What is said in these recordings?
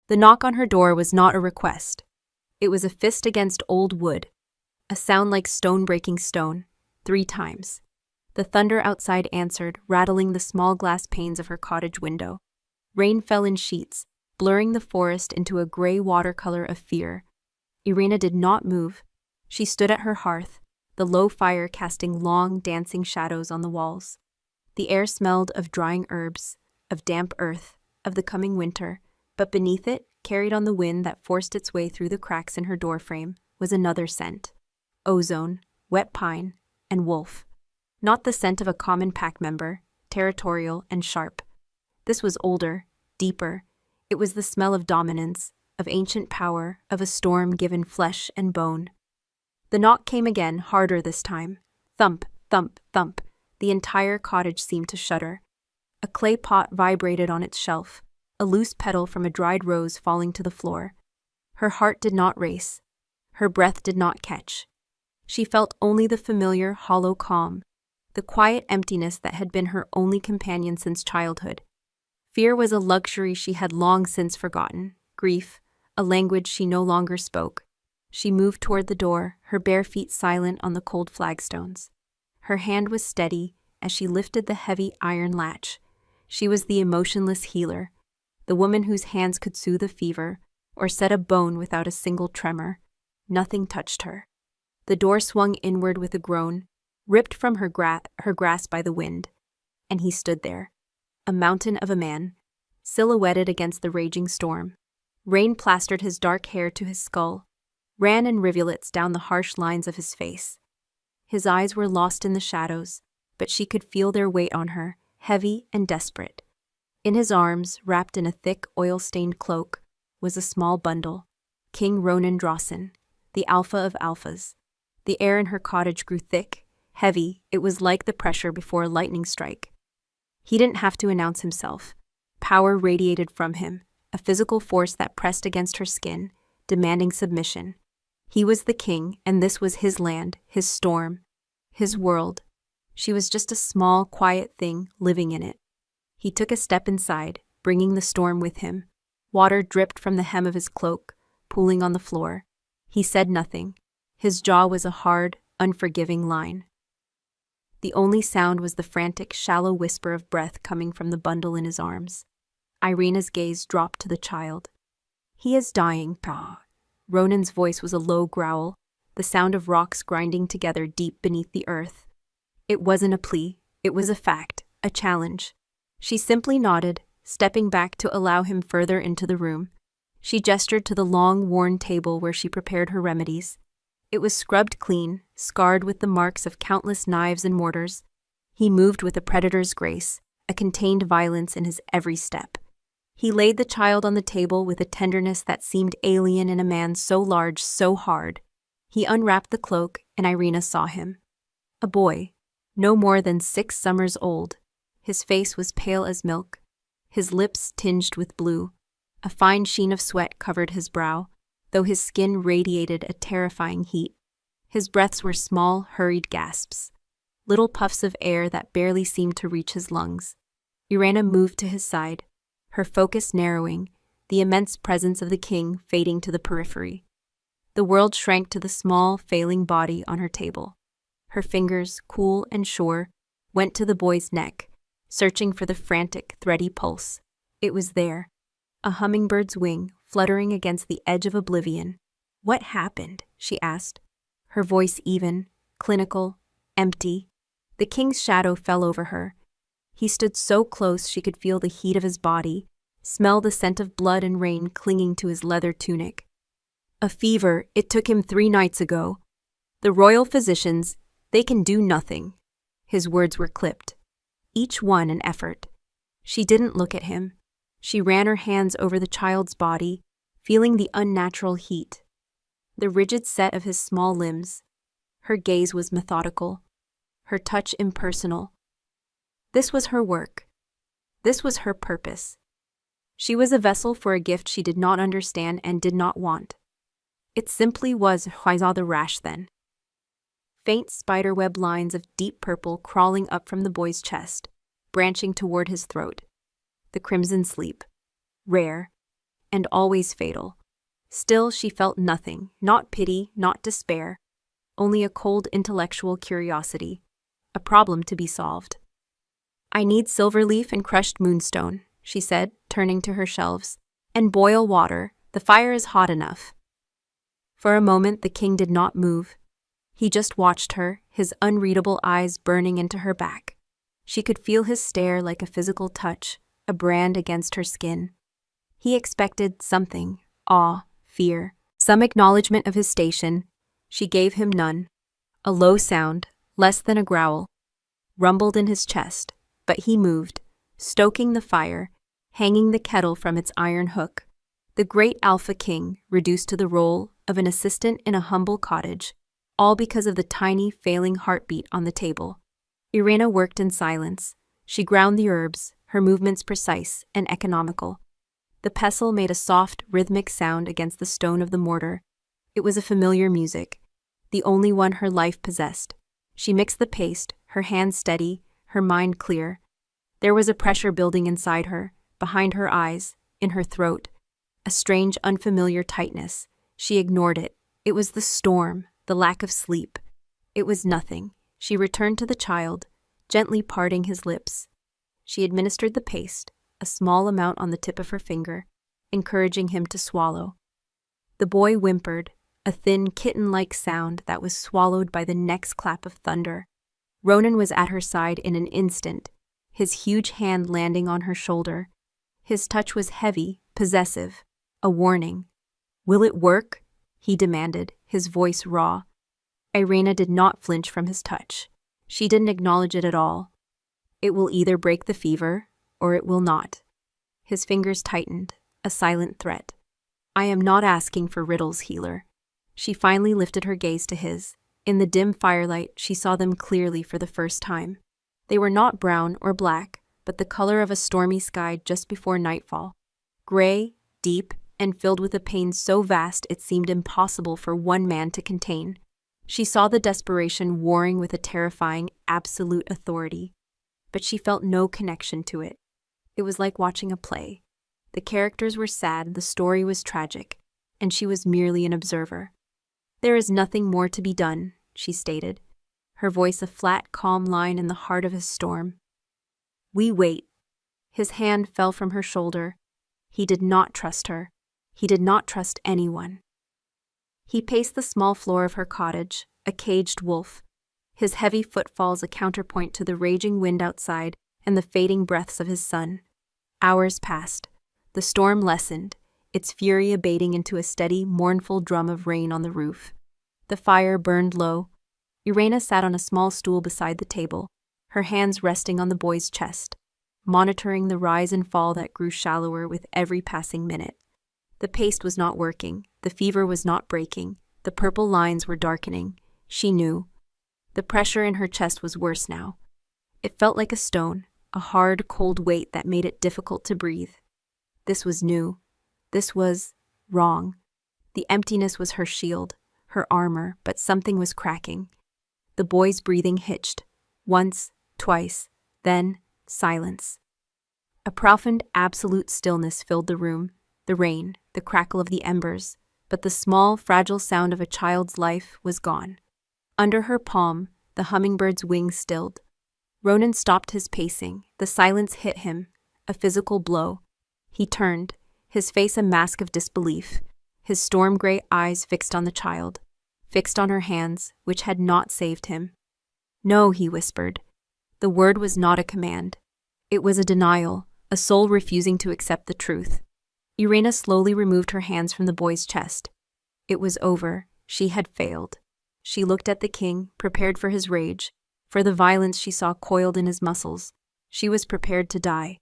The knock on her door was not a request. It was a fist against old wood, a sound like stone breaking stone, 3 times. The thunder outside answered, rattling the small glass panes of her cottage window. Rain fell in sheets, blurring the forest into a gray watercolor of fear. Irina did not move. She stood at her hearth, the low fire casting long, dancing shadows on the walls. The air smelled of drying herbs, of damp earth, of the coming winter, but beneath it, carried on the wind that forced its way through the cracks in her doorframe, was another scent. Ozone, wet pine, and wolf. Not the scent of a common pack member, territorial and sharp. This was older, deeper. It was the smell of dominance, of ancient power, of a storm given flesh and bone. The knock came again, harder this time. Thump, thump, thump. The entire cottage seemed to shudder. A clay pot vibrated on its shelf, a loose petal from a dried rose falling to the floor. Her heart did not race. Her breath did not catch. She felt only the familiar, hollow calm, the quiet emptiness that had been her only companion since childhood. Fear was a luxury she had long since forgotten, grief, a language she no longer spoke. She moved toward the door, her bare feet silent on the cold flagstones. Her hand was steady as she lifted the heavy iron latch. She was the emotionless healer, the woman whose hands could soothe a fever or set a bone without a single tremor. Nothing touched her. The door swung inward with a groan, ripped from her grasp by the wind, and he stood there, a mountain of a man, silhouetted against the raging storm. Rain plastered his dark hair to his skull, ran in rivulets down the harsh lines of his face. His eyes were lost in the shadows, but she could feel their weight on her, heavy and desperate. In his arms, wrapped in a thick, oil-stained cloak, was a small bundle, King Ronan Drawson, the alpha of alphas. The air in her cottage grew thick, heavy. It was like the pressure before a lightning strike. He didn't have to announce himself. Power radiated from him, a physical force that pressed against her skin, demanding submission. He was the king, and this was his land, his storm, his world. She was just a small, quiet thing living in it. He took a step inside, bringing the storm with him. Water dripped from the hem of his cloak, pooling on the floor. He said nothing. His jaw was a hard, unforgiving line. The only sound was the frantic, shallow whisper of breath coming from the bundle in his arms. Irina's gaze dropped to the child. "He is dying, Pa." Ronan's voice was a low growl, the sound of rocks grinding together deep beneath the earth. It wasn't a plea. It was a fact, a challenge. She simply nodded, stepping back to allow him further into the room. She gestured to the long, worn table where she prepared her remedies. It was scrubbed clean, scarred with the marks of countless knives and mortars. He moved with a predator's grace, a contained violence in his every step. He laid the child on the table with a tenderness that seemed alien in a man so large, so hard. He unwrapped the cloak, and Irina saw him. A boy, no more than 6 summers old. His face was pale as milk, his lips tinged with blue. A fine sheen of sweat covered his brow, though his skin radiated a terrifying heat. His breaths were small, hurried gasps, little puffs of air that barely seemed to reach his lungs. Irina moved to his side, her focus narrowing, the immense presence of the king fading to the periphery. The world shrank to the small, failing body on her table. Her fingers, cool and sure, went to the boy's neck, searching for the frantic, thready pulse. It was there, a hummingbird's wing fluttering against the edge of oblivion. "What happened?" she asked, her voice even, clinical, empty. The king's shadow fell over her. He stood so close she could feel the heat of his body, smell the scent of blood and rain clinging to his leather tunic. "A fever. It took him 3 nights ago. The royal physicians, they can do nothing." His words were clipped, each one an effort. She didn't look at him. She ran her hands over the child's body, feeling the unnatural heat, the rigid set of his small limbs. Her gaze was methodical, her touch impersonal. This was her work. This was her purpose. She was a vessel for a gift she did not understand and did not want. It simply was. I saw the rash then. Faint spiderweb lines of deep purple crawling up from the boy's chest, branching toward his throat. The crimson sleep. Rare. and always fatal. Still, she felt nothing, not pity, not despair, only a cold intellectual curiosity, a problem to be solved. "I need silver leaf and crushed moonstone," she said, turning to her shelves, "and boil water. The fire is hot enough." For a moment the king did not move. He just watched her, his unreadable eyes burning into her back. She could feel his stare like a physical touch, a brand against her skin. He expected something, awe, fear, some acknowledgement of his station. She gave him none. A low sound, less than a growl, rumbled in his chest, but he moved, stoking the fire, hanging the kettle from its iron hook. The great Alpha King, reduced to the role of an assistant in a humble cottage, all because of the tiny, failing heartbeat on the table. Irena worked in silence. She ground the herbs, her movements precise and economical. The pestle made a soft, rhythmic sound against the stone of the mortar. It was a familiar music, the only one her life possessed. She mixed the paste, her hands steady, her mind clear. There was a pressure building inside her, behind her eyes, in her throat. A strange, unfamiliar tightness. She ignored it. It was the storm, the lack of sleep. It was nothing. She returned to the child, gently parting his lips. She administered the paste, a small amount on the tip of her finger, encouraging him to swallow. The boy whimpered, a thin, kitten-like sound that was swallowed by the next clap of thunder. Ronan was at her side in an instant, his huge hand landing on her shoulder. His touch was heavy, possessive, a warning. "Will it work?" he demanded, his voice raw. Irena did not flinch from his touch. She didn't acknowledge it at all. "It will either break the fever, or it will not." His fingers tightened, a silent threat. "I am not asking for riddles, healer." She finally lifted her gaze to his. In the dim firelight, she saw them clearly for the first time. They were not brown or black, but the color of a stormy sky just before nightfall. Gray, deep, and filled with a pain so vast it seemed impossible for one man to contain. She saw the desperation warring with a terrifying, absolute authority. But she felt no connection to it. It was like watching a play. The characters were sad, the story was tragic, and she was merely an observer. "There is nothing more to be done," she stated, her voice a flat, calm line in the heart of a storm. "We wait." His hand fell from her shoulder. He did not trust her. He did not trust anyone. He paced the small floor of her cottage, a caged wolf, his heavy footfalls a counterpoint to the raging wind outside and the fading breaths of his son. Hours passed. The storm lessened, its fury abating into a steady, mournful drum of rain on the roof. The fire burned low. Irena sat on a small stool beside the table, her hands resting on the boy's chest, monitoring the rise and fall that grew shallower with every passing minute. The paste was not working, the fever was not breaking, the purple lines were darkening. She knew. The pressure in her chest was worse now. It felt like a stone, a hard, cold weight that made it difficult to breathe. This was new. This was wrong. The emptiness was her shield, her armor, but something was cracking. The boy's breathing hitched. Once, twice, then silence. A profound, absolute stillness filled the room, the rain, the crackle of the embers, but the small, fragile sound of a child's life was gone. Under her palm, the hummingbird's wings stilled. Ronan stopped his pacing. The silence hit him, a physical blow. He turned, his face a mask of disbelief, his storm-gray eyes fixed on the child, fixed on her hands, which had not saved him. "No," he whispered. The word was not a command. It was a denial, a soul refusing to accept the truth. Irena slowly removed her hands from the boy's chest. It was over. She had failed. She looked at the king, prepared for his rage, for the violence she saw coiled in his muscles. She was prepared to die.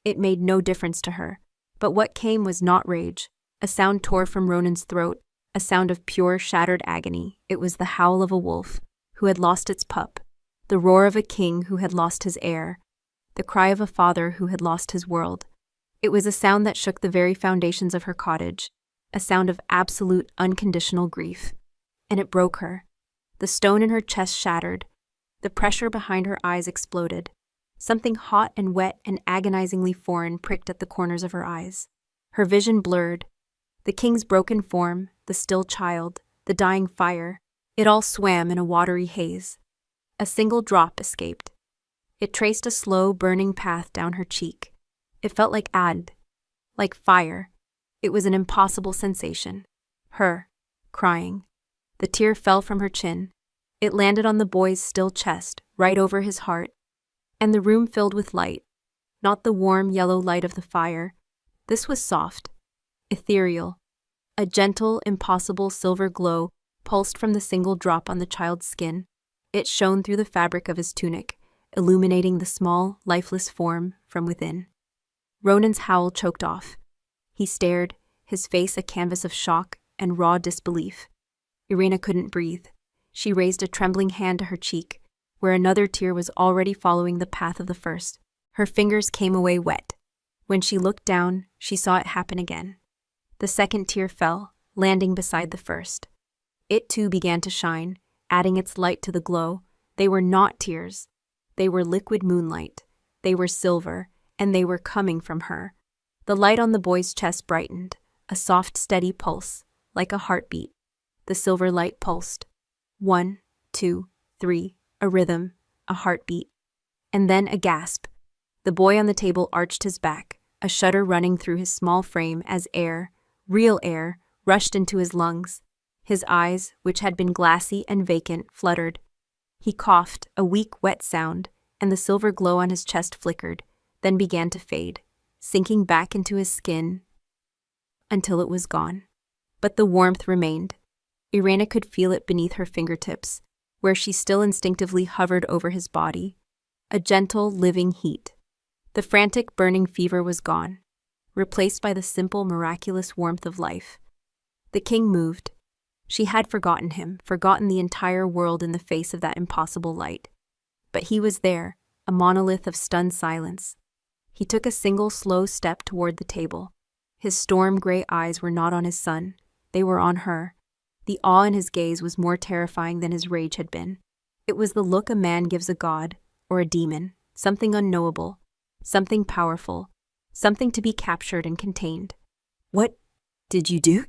It made no difference to her. But what came was not rage. A sound tore from Ronan's throat, a sound of pure, shattered agony. It was the howl of a wolf who had lost its pup, the roar of a king who had lost his heir, the cry of a father who had lost his world. It was a sound that shook the very foundations of her cottage, a sound of absolute, unconditional grief. And it broke her. The stone in her chest shattered. The pressure behind her eyes exploded. Something hot and wet and agonizingly foreign pricked at the corners of her eyes. Her vision blurred. The king's broken form, the still child, the dying fire, it all swam in a watery haze. A single drop escaped. It traced a slow, burning path down her cheek. It felt like fire. It was an impossible sensation. Her, crying. The tear fell from her chin. It landed on the boy's still chest, right over his heart. And the room filled with light. Not the warm yellow light of the fire. This was soft, ethereal. A gentle, impossible silver glow pulsed from the single drop on the child's skin. It shone through the fabric of his tunic, illuminating the small, lifeless form from within. Ronan's howl choked off. He stared, his face a canvas of shock and raw disbelief. Irina couldn't breathe. She raised a trembling hand to her cheek, where another tear was already following the path of the first. Her fingers came away wet. When she looked down, she saw it happen again. The second tear fell, landing beside the first. It too began to shine, adding its light to the glow. They were not tears. They were liquid moonlight. They were silver, and they were coming from her. The light on the boy's chest brightened, a soft, steady pulse, like a heartbeat. The silver light pulsed. 1, 2, 3, a rhythm, a heartbeat. And then a gasp. The boy on the table arched his back, a shudder running through his small frame as air, real air, rushed into his lungs. His eyes, which had been glassy and vacant, fluttered. He coughed, a weak, wet sound, and the silver glow on his chest flickered, then began to fade, sinking back into his skin until it was gone. But the warmth remained. Irina could feel it beneath her fingertips, where she still instinctively hovered over his body. A gentle, living heat. The frantic, burning fever was gone, replaced by the simple, miraculous warmth of life. The king moved. She had forgotten him, forgotten the entire world in the face of that impossible light. But he was there, a monolith of stunned silence. He took a single slow step toward the table. His storm-gray eyes were not on his son. They were on her. The awe in his gaze was more terrifying than his rage had been. It was the look a man gives a god, or a demon, something unknowable, something powerful, something to be captured and contained. "What did you do?"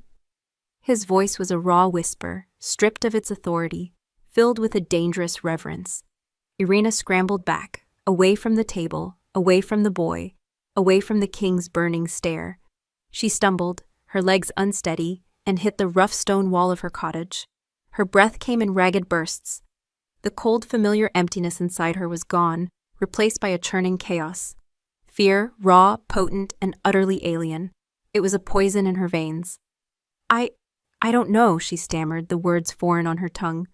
His voice was a raw whisper, stripped of its authority, filled with a dangerous reverence. Irina scrambled back, away from the table, away from the boy, away from the king's burning stare. She stumbled, her legs unsteady, and hit the rough stone wall of her cottage. Her breath came in ragged bursts. The cold, familiar emptiness inside her was gone, replaced by a churning chaos. Fear, raw, potent, and utterly alien. It was a poison in her veins. I don't know, she stammered, the words foreign on her tongue.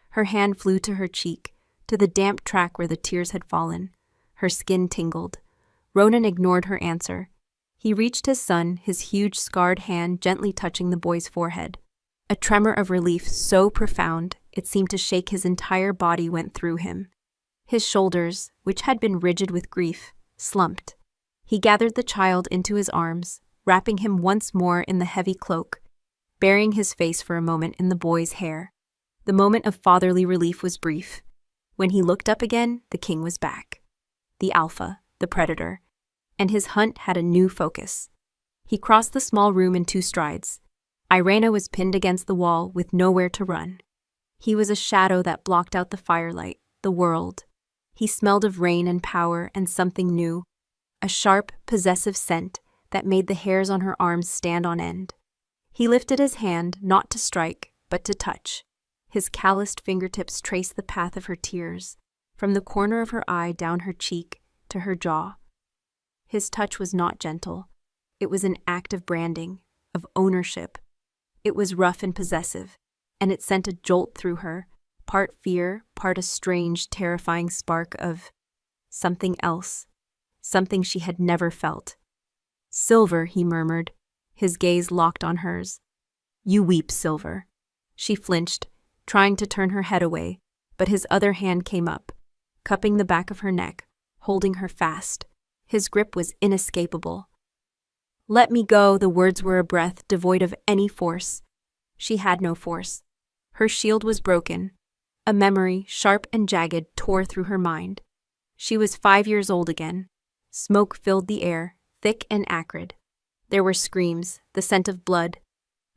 Her hand flew to her cheek, to the damp track where the tears had fallen. Her skin tingled. Ronan ignored her answer. He reached his son, his huge scarred hand gently touching the boy's forehead. A tremor of relief so profound, it seemed to shake his entire body, went through him. His shoulders, which had been rigid with grief, slumped. He gathered the child into his arms, wrapping him once more in the heavy cloak, burying his face for a moment in the boy's hair. The moment of fatherly relief was brief. When he looked up again, the king was back. The alpha, the predator, and his hunt had a new focus. He crossed the small room in 2 strides. Irina was pinned against the wall with nowhere to run. He was a shadow that blocked out the firelight, the world. He smelled of rain and power and something new, a sharp, possessive scent that made the hairs on her arms stand on end. He lifted his hand, not to strike, but to touch. His calloused fingertips traced the path of her tears, from the corner of her eye down her cheek to her jaw. His touch was not gentle. It was an act of branding, of ownership. It was rough and possessive, and it sent a jolt through her, part fear, part a strange, terrifying spark of something else, something she had never felt. "Silver," he murmured, his gaze locked on hers. "You weep, Silver." She flinched, trying to turn her head away, but his other hand came up, cupping the back of her neck, holding her fast. His grip was inescapable. "Let me go," the words were a breath devoid of any force. She had no force. Her shield was broken. A memory, sharp and jagged, tore through her mind. She was 5 years old again. Smoke filled the air, thick and acrid. There were screams, the scent of blood.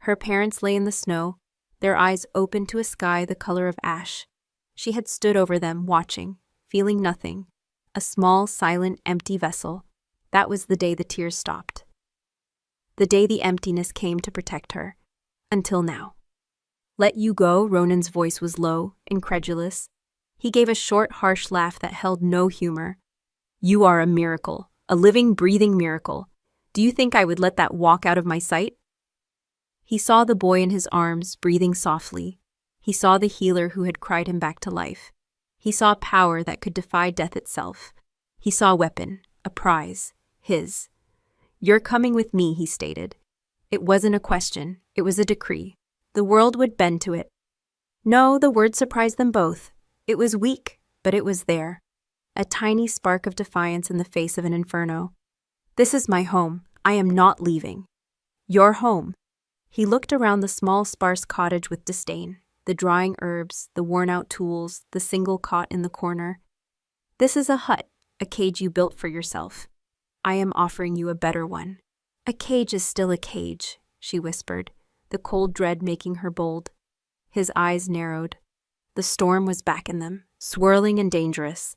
Her parents lay in the snow, their eyes open to a sky the color of ash. She had stood over them, watching, feeling nothing. A small, silent, empty vessel. That was the day the tears stopped. The day the emptiness came to protect her. Until now. Let you go, Ronan's voice was low, incredulous. He gave a short, harsh laugh that held no humor. You are a miracle, a living, breathing miracle. Do you think I would let that walk out of my sight? He saw the boy in his arms, breathing softly. He saw the healer who had cried him back to life. He saw power that could defy death itself. He saw a weapon, a prize, his. You're coming with me, he stated. It wasn't a question, it was a decree. The world would bend to it. No, the word surprised them both. It was weak, but it was there. A tiny spark of defiance in the face of an inferno. This is my home. I am not leaving. Your home. He looked around the small, sparse cottage with disdain. The drying herbs, the worn-out tools, the single cot in the corner. This is a hut, a cage you built for yourself. I am offering you a better one. A cage is still a cage, she whispered, the cold dread making her bold. His eyes narrowed. The storm was back in them, swirling and dangerous.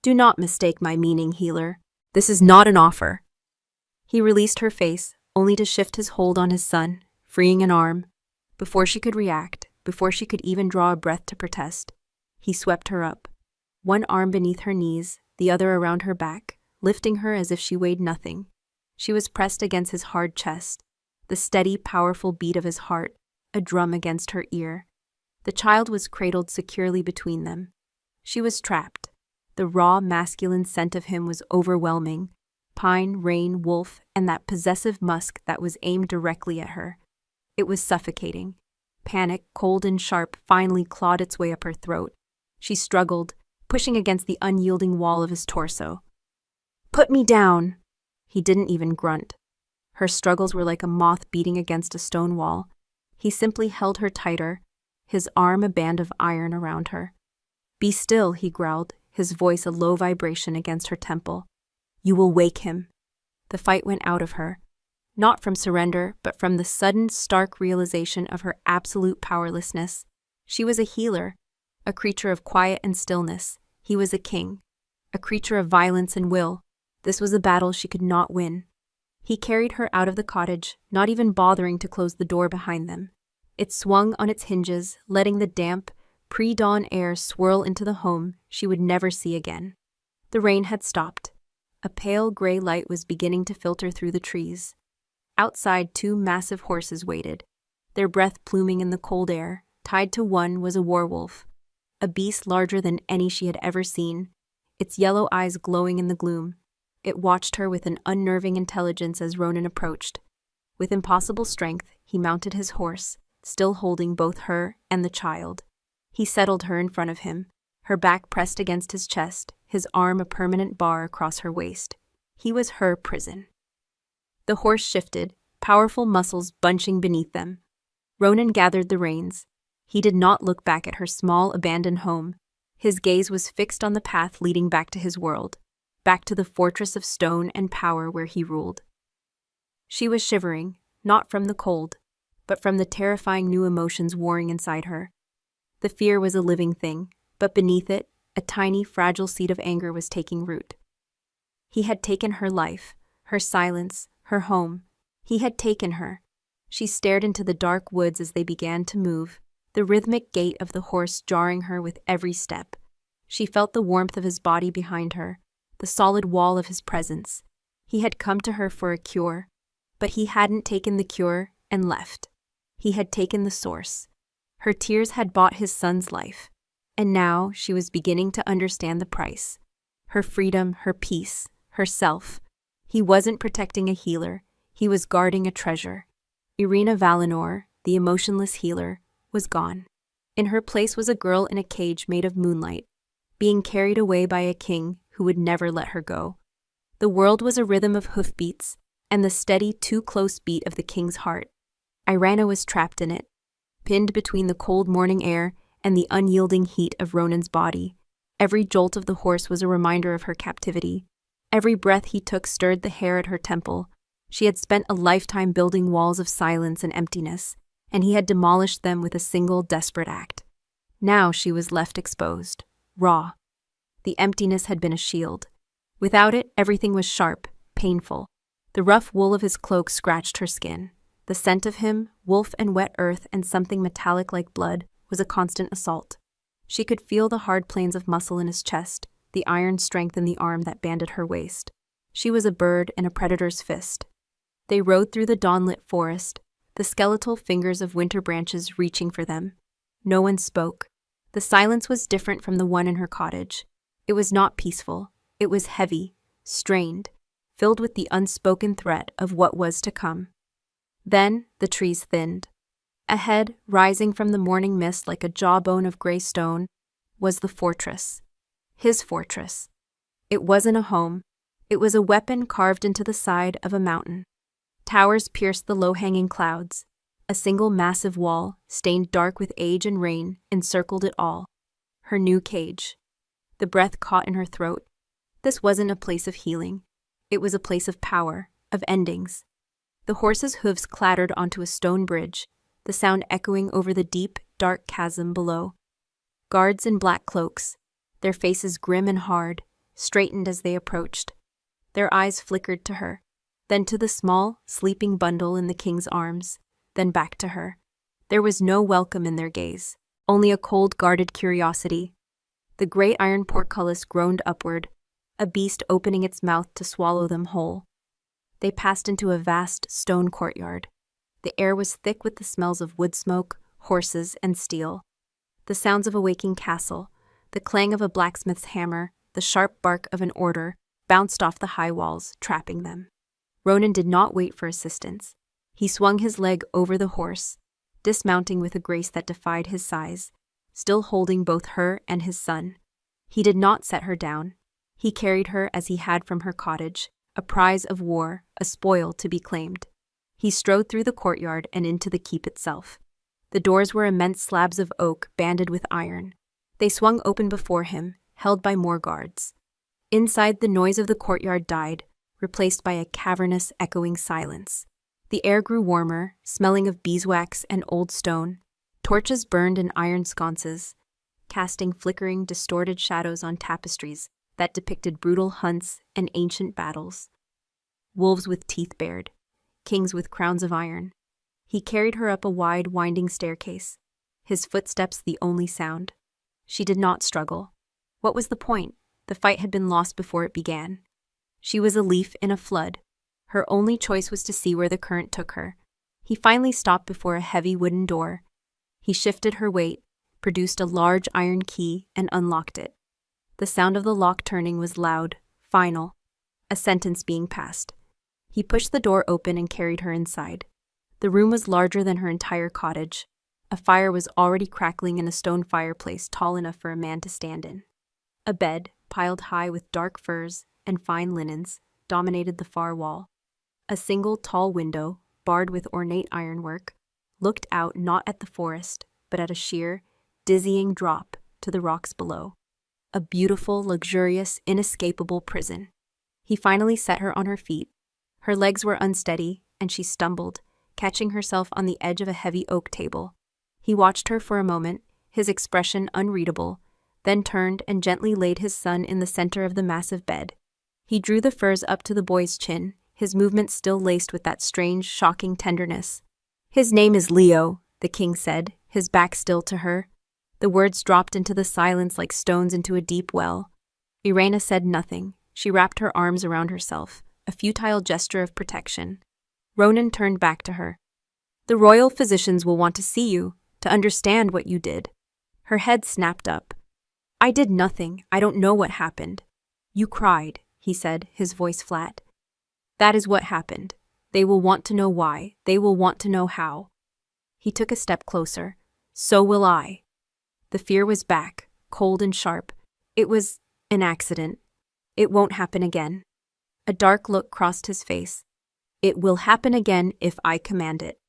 Do not mistake my meaning, healer. This is not an offer. He released her face, only to shift his hold on his son, freeing an arm. Before she could react, before she could even draw a breath to protest, he swept her up. One arm beneath her knees, the other around her back, lifting her as if she weighed nothing. She was pressed against his hard chest, the steady, powerful beat of his heart, a drum against her ear. The child was cradled securely between them. She was trapped. The raw, masculine scent of him was overwhelming. Pine, rain, wolf, and that possessive musk that was aimed directly at her. It was suffocating. Panic, cold and sharp, finally clawed its way up her throat. She struggled, pushing against the unyielding wall of his torso. Put me down! He didn't even grunt. Her struggles were like a moth beating against a stone wall. He simply held her tighter, his arm a band of iron around her. Be still, he growled, his voice a low vibration against her temple. You will wake him. The fight went out of her. Not from surrender, but from the sudden, stark realization of her absolute powerlessness. She was a healer, a creature of quiet and stillness. He was a king, a creature of violence and will. This was a battle she could not win. He carried her out of the cottage, not even bothering to close the door behind them. It swung on its hinges, letting the damp, pre-dawn air swirl into the home she would never see again. The rain had stopped. A pale gray light was beginning to filter through the trees. Outside, two massive horses waited, their breath pluming in the cold air. Tied to one was a werewolf, a beast larger than any she had ever seen, its yellow eyes glowing in the gloom. It watched her with an unnerving intelligence as Ronan approached. With impossible strength, he mounted his horse, still holding both her and the child. He settled her in front of him, her back pressed against his chest, his arm a permanent bar across her waist. He was her prison. The horse shifted, powerful muscles bunching beneath them. Ronan gathered the reins. He did not look back at her small, abandoned home. His gaze was fixed on the path leading back to his world, back to the fortress of stone and power where he ruled. She was shivering, not from the cold, but from the terrifying new emotions warring inside her. The fear was a living thing, but beneath it, a tiny, fragile seed of anger was taking root. He had taken her life, her silence, her home. He had taken her. She stared into the dark woods as they began to move, the rhythmic gait of the horse jarring her with every step. She felt the warmth of his body behind her, the solid wall of his presence. He had come to her for a cure, but he hadn't taken the cure and left. He had taken the source. Her tears had bought his son's life, and now she was beginning to understand the price. Her freedom, her peace, herself. He wasn't protecting a healer, he was guarding a treasure. Irina Valinor, the emotionless healer, was gone. In her place was a girl in a cage made of moonlight, being carried away by a king who would never let her go. The world was a rhythm of hoofbeats, and the steady, too-close beat of the king's heart. Irina was trapped in it, pinned between the cold morning air and the unyielding heat of Ronan's body. Every jolt of the horse was a reminder of her captivity. Every breath he took stirred the hair at her temple. She had spent a lifetime building walls of silence and emptiness, and he had demolished them with a single desperate act. Now she was left exposed, raw. The emptiness had been a shield. Without it, everything was sharp, painful. The rough wool of his cloak scratched her skin. The scent of him, wolf and wet earth and something metallic like blood, was a constant assault. She could feel the hard planes of muscle in his chest, the iron strength in the arm that banded her waist. She was a bird in a predator's fist. They rode through the dawn-lit forest, the skeletal fingers of winter branches reaching for them. No one spoke. The silence was different from the one in her cottage. It was not peaceful. It was heavy, strained, filled with the unspoken threat of what was to come. Then the trees thinned. Ahead, rising from the morning mist like a jawbone of gray stone, was the fortress. His fortress. It wasn't a home. It was a weapon carved into the side of a mountain. Towers pierced the low-hanging clouds. A single massive wall, stained dark with age and rain, encircled it all. Her new cage. The breath caught in her throat. This wasn't a place of healing. It was a place of power, of endings. The horse's hooves clattered onto a stone bridge, the sound echoing over the deep, dark chasm below. Guards in black cloaks, their faces grim and hard, straightened as they approached. Their eyes flickered to her, then to the small, sleeping bundle in the king's arms, then back to her. There was no welcome in their gaze, only a cold, guarded curiosity. The great iron portcullis groaned upward, a beast opening its mouth to swallow them whole. They passed into a vast stone courtyard. The air was thick with the smells of wood smoke, horses, and steel. The sounds of a waking castle, the clang of a blacksmith's hammer, the sharp bark of an order, bounced off the high walls, trapping them. Ronan did not wait for assistance. He swung his leg over the horse, dismounting with a grace that defied his size, still holding both her and his son. He did not set her down. He carried her as he had from her cottage, a prize of war, a spoil to be claimed. He strode through the courtyard and into the keep itself. The doors were immense slabs of oak banded with iron. They swung open before him, held by more guards. Inside, the noise of the courtyard died, replaced by a cavernous, echoing silence. The air grew warmer, smelling of beeswax and old stone. Torches burned in iron sconces, casting flickering, distorted shadows on tapestries that depicted brutal hunts and ancient battles. Wolves with teeth bared, kings with crowns of iron. He carried her up a wide, winding staircase, his footsteps the only sound. She did not struggle. What was the point? The fight had been lost before it began. She was a leaf in a flood. Her only choice was to see where the current took her. He finally stopped before a heavy wooden door. He shifted her weight, produced a large iron key, and unlocked it. The sound of the lock turning was loud, final, a sentence being passed. He pushed the door open and carried her inside. The room was larger than her entire cottage. A fire was already crackling in a stone fireplace tall enough for a man to stand in. A bed, piled high with dark furs and fine linens, dominated the far wall. A single tall window, barred with ornate ironwork, looked out not at the forest, but at a sheer, dizzying drop to the rocks below. A beautiful, luxurious, inescapable prison. He finally set her on her feet. Her legs were unsteady, and she stumbled, catching herself on the edge of a heavy oak table. He watched her for a moment, his expression unreadable, then turned and gently laid his son in the center of the massive bed. He drew the furs up to the boy's chin, his movements still laced with that strange, shocking tenderness. "His name is Leo," the king said, his back still to her. The words dropped into the silence like stones into a deep well. Irena said nothing. She wrapped her arms around herself, a futile gesture of protection. Ronan turned back to her. "The royal physicians will want to see you, to understand what you did." Her head snapped up. "I did nothing. I don't know what happened." "You cried," he said, his voice flat. "That is what happened. They will want to know why. They will want to know how." He took a step closer. "So will I." The fear was back, cold and sharp. It was an accident. It won't happen again. A dark look crossed his face. "It will happen again if I command it."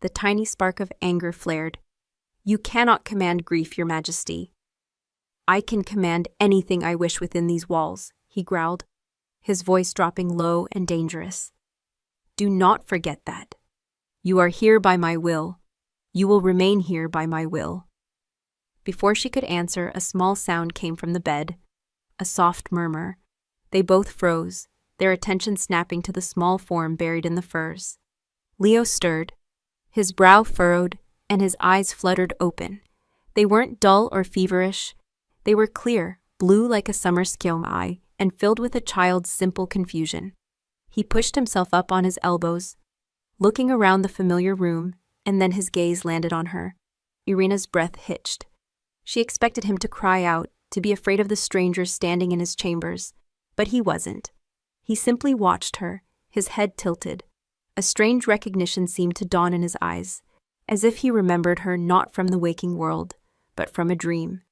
The tiny spark of anger flared. "You cannot command grief, Your Majesty." "I can command anything I wish within these walls," he growled, his voice dropping low and dangerous. Do not forget that. You are here by my will. You will remain here by my will." Before she could answer, a small sound came from the bed, a soft murmur. They both froze, their attention snapping to the small form buried in the furs. Leo stirred, his brow furrowed, and his eyes fluttered open. They weren't dull or feverish. They were clear, blue like a summer sky, and filled with a child's simple confusion. He pushed himself up on his elbows, looking around the familiar room, and then his gaze landed on her. Irina's breath hitched. She expected him to cry out, to be afraid of the stranger standing in his chambers, but he wasn't. He simply watched her, his head tilted. A strange recognition seemed to dawn in his eyes, as if he remembered her not from the waking world, but from a dream.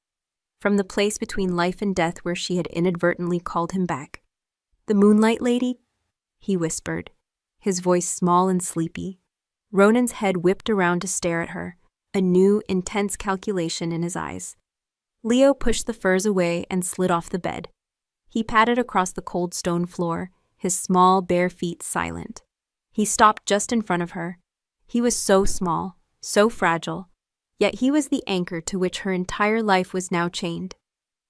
From the place between life and death where she had inadvertently called him back. "The Moonlight Lady?" he whispered, his voice small and sleepy. Ronan's head whipped around to stare at her, a new, intense calculation in his eyes. Leo pushed the furs away and slid off the bed. He padded across the cold stone floor, his small, bare feet silent. He stopped just in front of her. He was so small, so fragile, yet he was the anchor to which her entire life was now chained.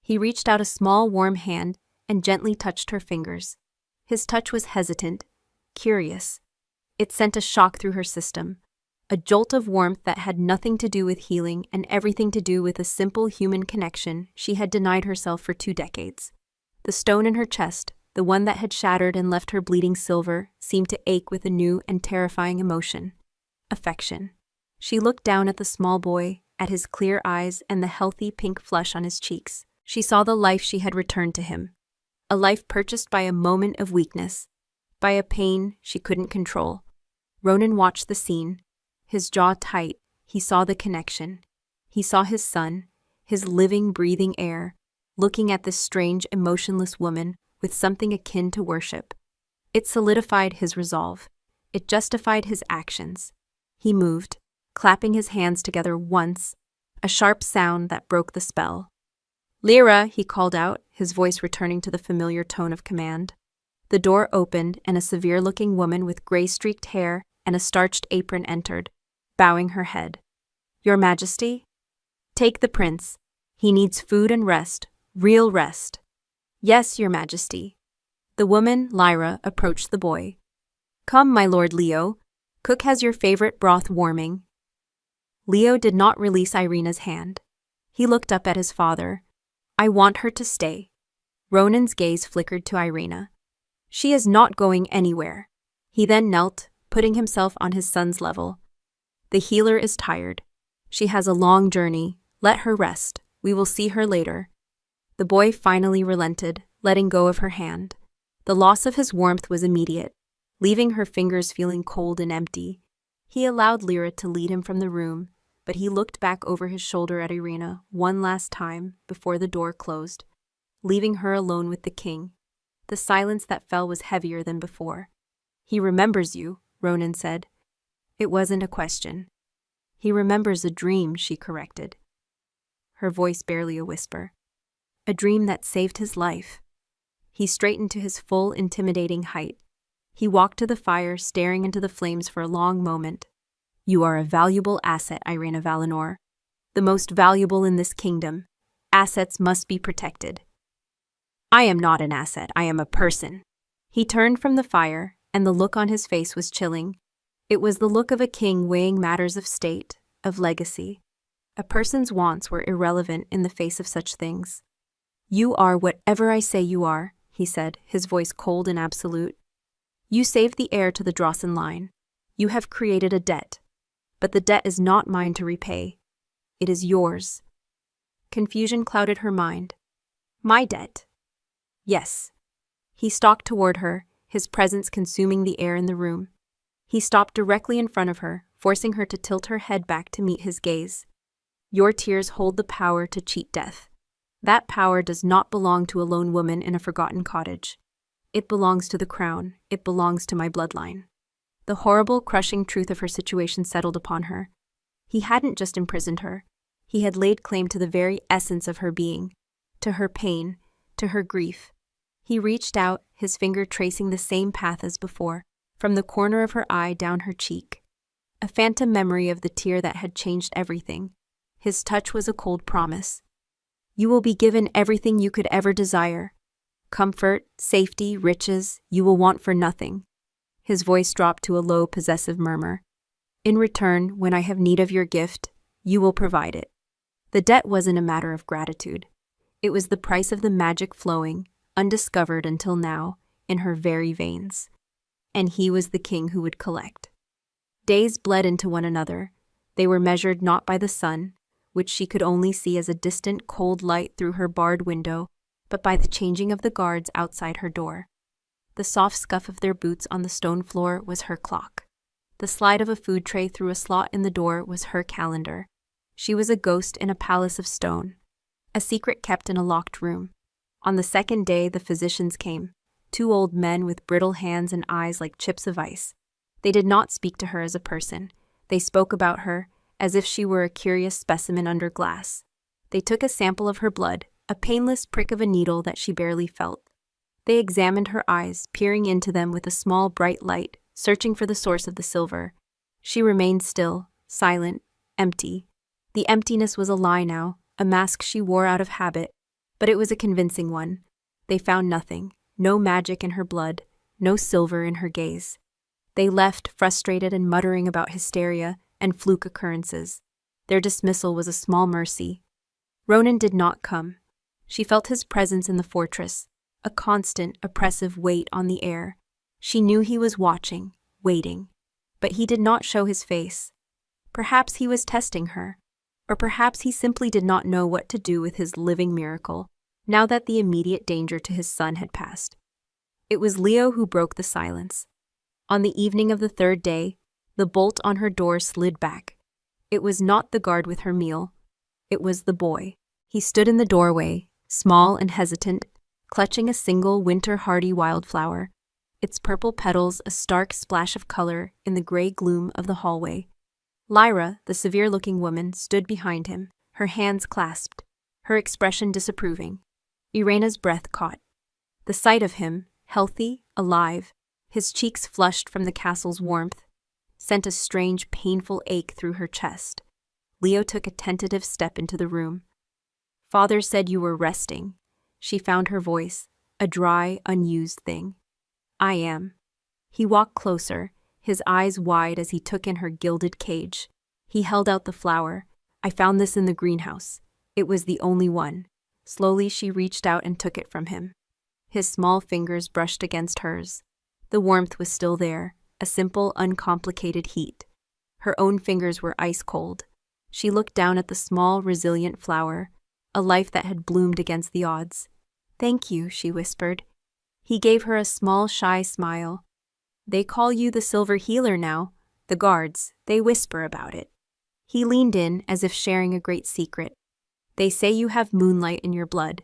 He reached out a small, warm hand and gently touched her fingers. His touch was hesitant, curious. It sent a shock through her system, a jolt of warmth that had nothing to do with healing and everything to do with a simple human connection she had denied herself for 2 decades. The stone in her chest, the one that had shattered and left her bleeding silver, seemed to ache with a new and terrifying emotion. Affection. She looked down at the small boy, at his clear eyes and the healthy pink flush on his cheeks. She saw the life she had returned to him. A life purchased by a moment of weakness, by a pain she couldn't control. Ronan watched the scene, his jaw tight. He saw the connection. He saw his son, his living, breathing heir, looking at this strange, emotionless woman with something akin to worship. It solidified his resolve. It justified his actions. He moved, clapping his hands together once, a sharp sound that broke the spell. "Lyra," he called out, his voice returning to the familiar tone of command. The door opened and a severe-looking woman with gray-streaked hair and a starched apron entered, bowing her head. "Your Majesty? Take the prince. He needs food and rest, real rest." "Yes, Your Majesty." The woman, Lyra, approached the boy. "Come, my Lord Leo. Cook has your favorite broth warming." Leo did not release Irina's hand. He looked up at his father. "I want her to stay." Ronan's gaze flickered to Irina. "She is not going anywhere." He then knelt, putting himself on his son's level. "The healer is tired. She has a long journey. Let her rest. We will see her later." The boy finally relented, letting go of her hand. The loss of his warmth was immediate, leaving her fingers feeling cold and empty. He allowed Lyra to lead him from the room, but he looked back over his shoulder at Irina one last time before the door closed, leaving her alone with the king. The silence that fell was heavier than before. "He remembers you," Ronan said. It wasn't a question. "He remembers a dream," she corrected, her voice barely a whisper. "A dream that saved his life." He straightened to his full, intimidating height. He walked to the fire, staring into the flames for a long moment. "You are a valuable asset, Irina Valinor. The most valuable in this kingdom. Assets must be protected." "I am not an asset, I am a person." He turned from the fire, and the look on his face was chilling. It was the look of a king weighing matters of state, of legacy. A person's wants were irrelevant in the face of such things. "You are whatever I say you are," he said, his voice cold and absolute. "You saved the heir to the Drawson line. You have created a debt. But the debt is not mine to repay. It is yours." Confusion clouded her mind. "My debt?" "Yes." He stalked toward her, his presence consuming the air in the room. He stopped directly in front of her, forcing her to tilt her head back to meet his gaze. "Your tears hold the power to cheat death. That power does not belong to a lone woman in a forgotten cottage. It belongs to the crown. It belongs to my bloodline." The horrible, crushing truth of her situation settled upon her. He hadn't just imprisoned her. He had laid claim to the very essence of her being, to her pain, to her grief. He reached out, his finger tracing the same path as before, from the corner of her eye down her cheek. A phantom memory of the tear that had changed everything. His touch was a cold promise. You will be given everything you could ever desire. Comfort, safety, riches, you will want for nothing. His voice dropped to a low, possessive murmur. In return, when I have need of your gift, you will provide it. The debt wasn't a matter of gratitude. It was the price of the magic flowing, undiscovered until now, in her very veins. And he was the king who would collect. Days bled into one another. They were measured not by the sun, which she could only see as a distant cold light through her barred window, but by the changing of the guards outside her door. The soft scuff of their boots on the stone floor was her clock. The slide of a food tray through a slot in the door was her calendar. She was a ghost in a palace of stone, a secret kept in a locked room. On the second day, the physicians came, 2 old men with brittle hands and eyes like chips of ice. They did not speak to her as a person. They spoke about her as if she were a curious specimen under glass. They took a sample of her blood, a painless prick of a needle that she barely felt. They examined her eyes, peering into them with a small bright light, searching for the source of the silver. She remained still, silent, empty. The emptiness was a lie now, a mask she wore out of habit, but it was a convincing one. They found nothing, no magic in her blood, no silver in her gaze. They left, frustrated and muttering about hysteria and fluke occurrences. Their dismissal was a small mercy. Ronan did not come. She felt his presence in the fortress, a constant, oppressive weight on the air. She knew he was watching, waiting, but he did not show his face. Perhaps he was testing her, or perhaps he simply did not know what to do with his living miracle, now that the immediate danger to his son had passed. It was Leo who broke the silence. On the evening of the 3rd day, the bolt on her door slid back. It was not the guard with her meal. It was the boy. He stood in the doorway, small and hesitant, clutching a single winter-hardy wildflower, its purple petals a stark splash of color in the gray gloom of the hallway. Lyra, the severe-looking woman, stood behind him, her hands clasped, her expression disapproving. Irena's breath caught. The sight of him, healthy, alive, his cheeks flushed from the castle's warmth, sent a strange, painful ache through her chest. Leo took a tentative step into the room. Father said you were resting. She found her voice, a dry, unused thing. I am. He walked closer, his eyes wide as he took in her gilded cage. He held out the flower. I found this in the greenhouse. It was the only one. Slowly she reached out and took it from him. His small fingers brushed against hers. The warmth was still there, a simple, uncomplicated heat. Her own fingers were ice cold. She looked down at the small, resilient flower, a life that had bloomed against the odds. Thank you, she whispered. He gave her a small, shy smile. They call you the Silver Healer now. The guards, they whisper about it. He leaned in as if sharing a great secret. They say you have moonlight in your blood.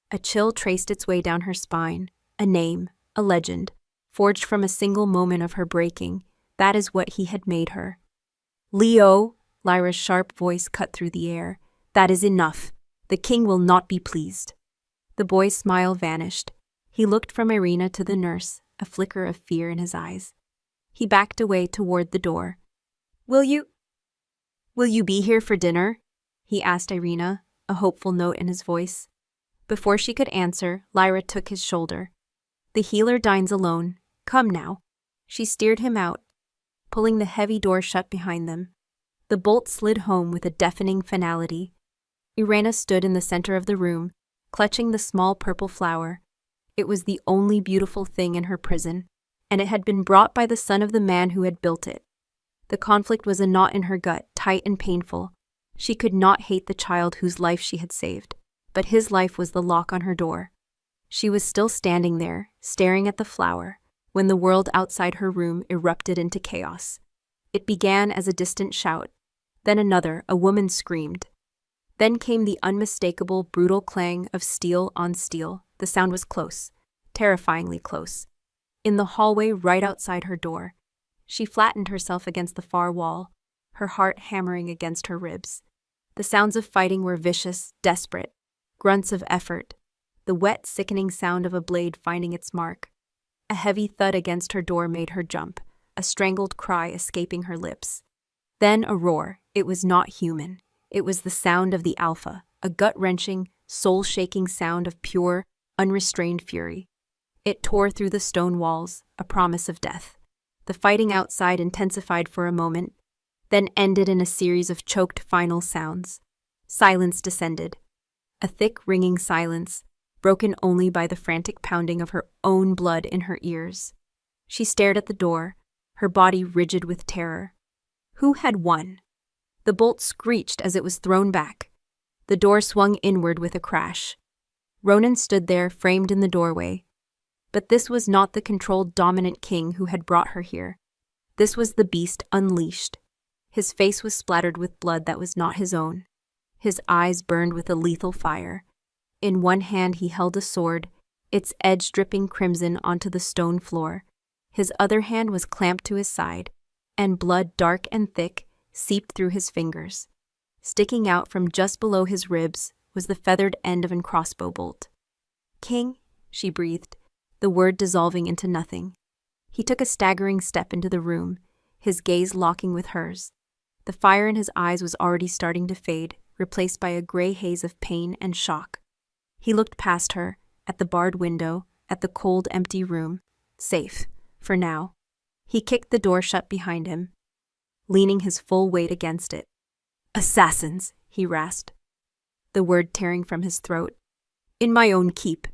A chill traced its way down her spine. A name, a legend, forged from a single moment of her breaking. That is what he had made her. Leo, Lyra's sharp voice cut through the air. That is enough. The king will not be pleased. The boy's smile vanished. He looked from Irena to the nurse, a flicker of fear in his eyes. He backed away toward the door. Will you be here for dinner? He asked Irena, a hopeful note in his voice. Before she could answer, Lyra took his shoulder. The healer dines alone. Come now. She steered him out, pulling the heavy door shut behind them. The bolt slid home with a deafening finality. Irena stood in the center of the room, clutching the small purple flower. It was the only beautiful thing in her prison, and it had been brought by the son of the man who had built it. The conflict was a knot in her gut, tight and painful. She could not hate the child whose life she had saved, but his life was the lock on her door. She was still standing there, staring at the flower, when the world outside her room erupted into chaos. It began as a distant shout. Then another, a woman screamed. Then came the unmistakable, brutal clang of steel on steel. The sound was close, terrifyingly close. In the hallway right outside her door. She flattened herself against the far wall, her heart hammering against her ribs. The sounds of fighting were vicious, desperate, grunts of effort, the wet, sickening sound of a blade finding its mark. A heavy thud against her door made her jump, a strangled cry escaping her lips. Then a roar. It was not human. It was the sound of the Alpha, a gut-wrenching, soul-shaking sound of pure, unrestrained fury. It tore through the stone walls, a promise of death. The fighting outside intensified for a moment, then ended in a series of choked final sounds. Silence descended. A thick, ringing silence, broken only by the frantic pounding of her own blood in her ears. She stared at the door, her body rigid with terror. Who had won? The bolt screeched as it was thrown back. The door swung inward with a crash. Ronan stood there, framed in the doorway. But this was not the controlled, dominant king who had brought her here. This was the beast unleashed. His face was splattered with blood that was not his own. His eyes burned with a lethal fire. In one hand he held a sword, its edge dripping crimson onto the stone floor. His other hand was clamped to his side, and blood dark and thick seeped through his fingers. Sticking out from just below his ribs was the feathered end of a crossbow bolt. "King," she breathed, the word dissolving into nothing. He took a staggering step into the room, his gaze locking with hers. The fire in his eyes was already starting to fade, replaced by a gray haze of pain and shock. He looked past her, at the barred window, at the cold, empty room. Safe, for now. He kicked the door shut behind him, leaning his full weight against it. "Assassins," he rasped, the word tearing from his throat. "In my own keep."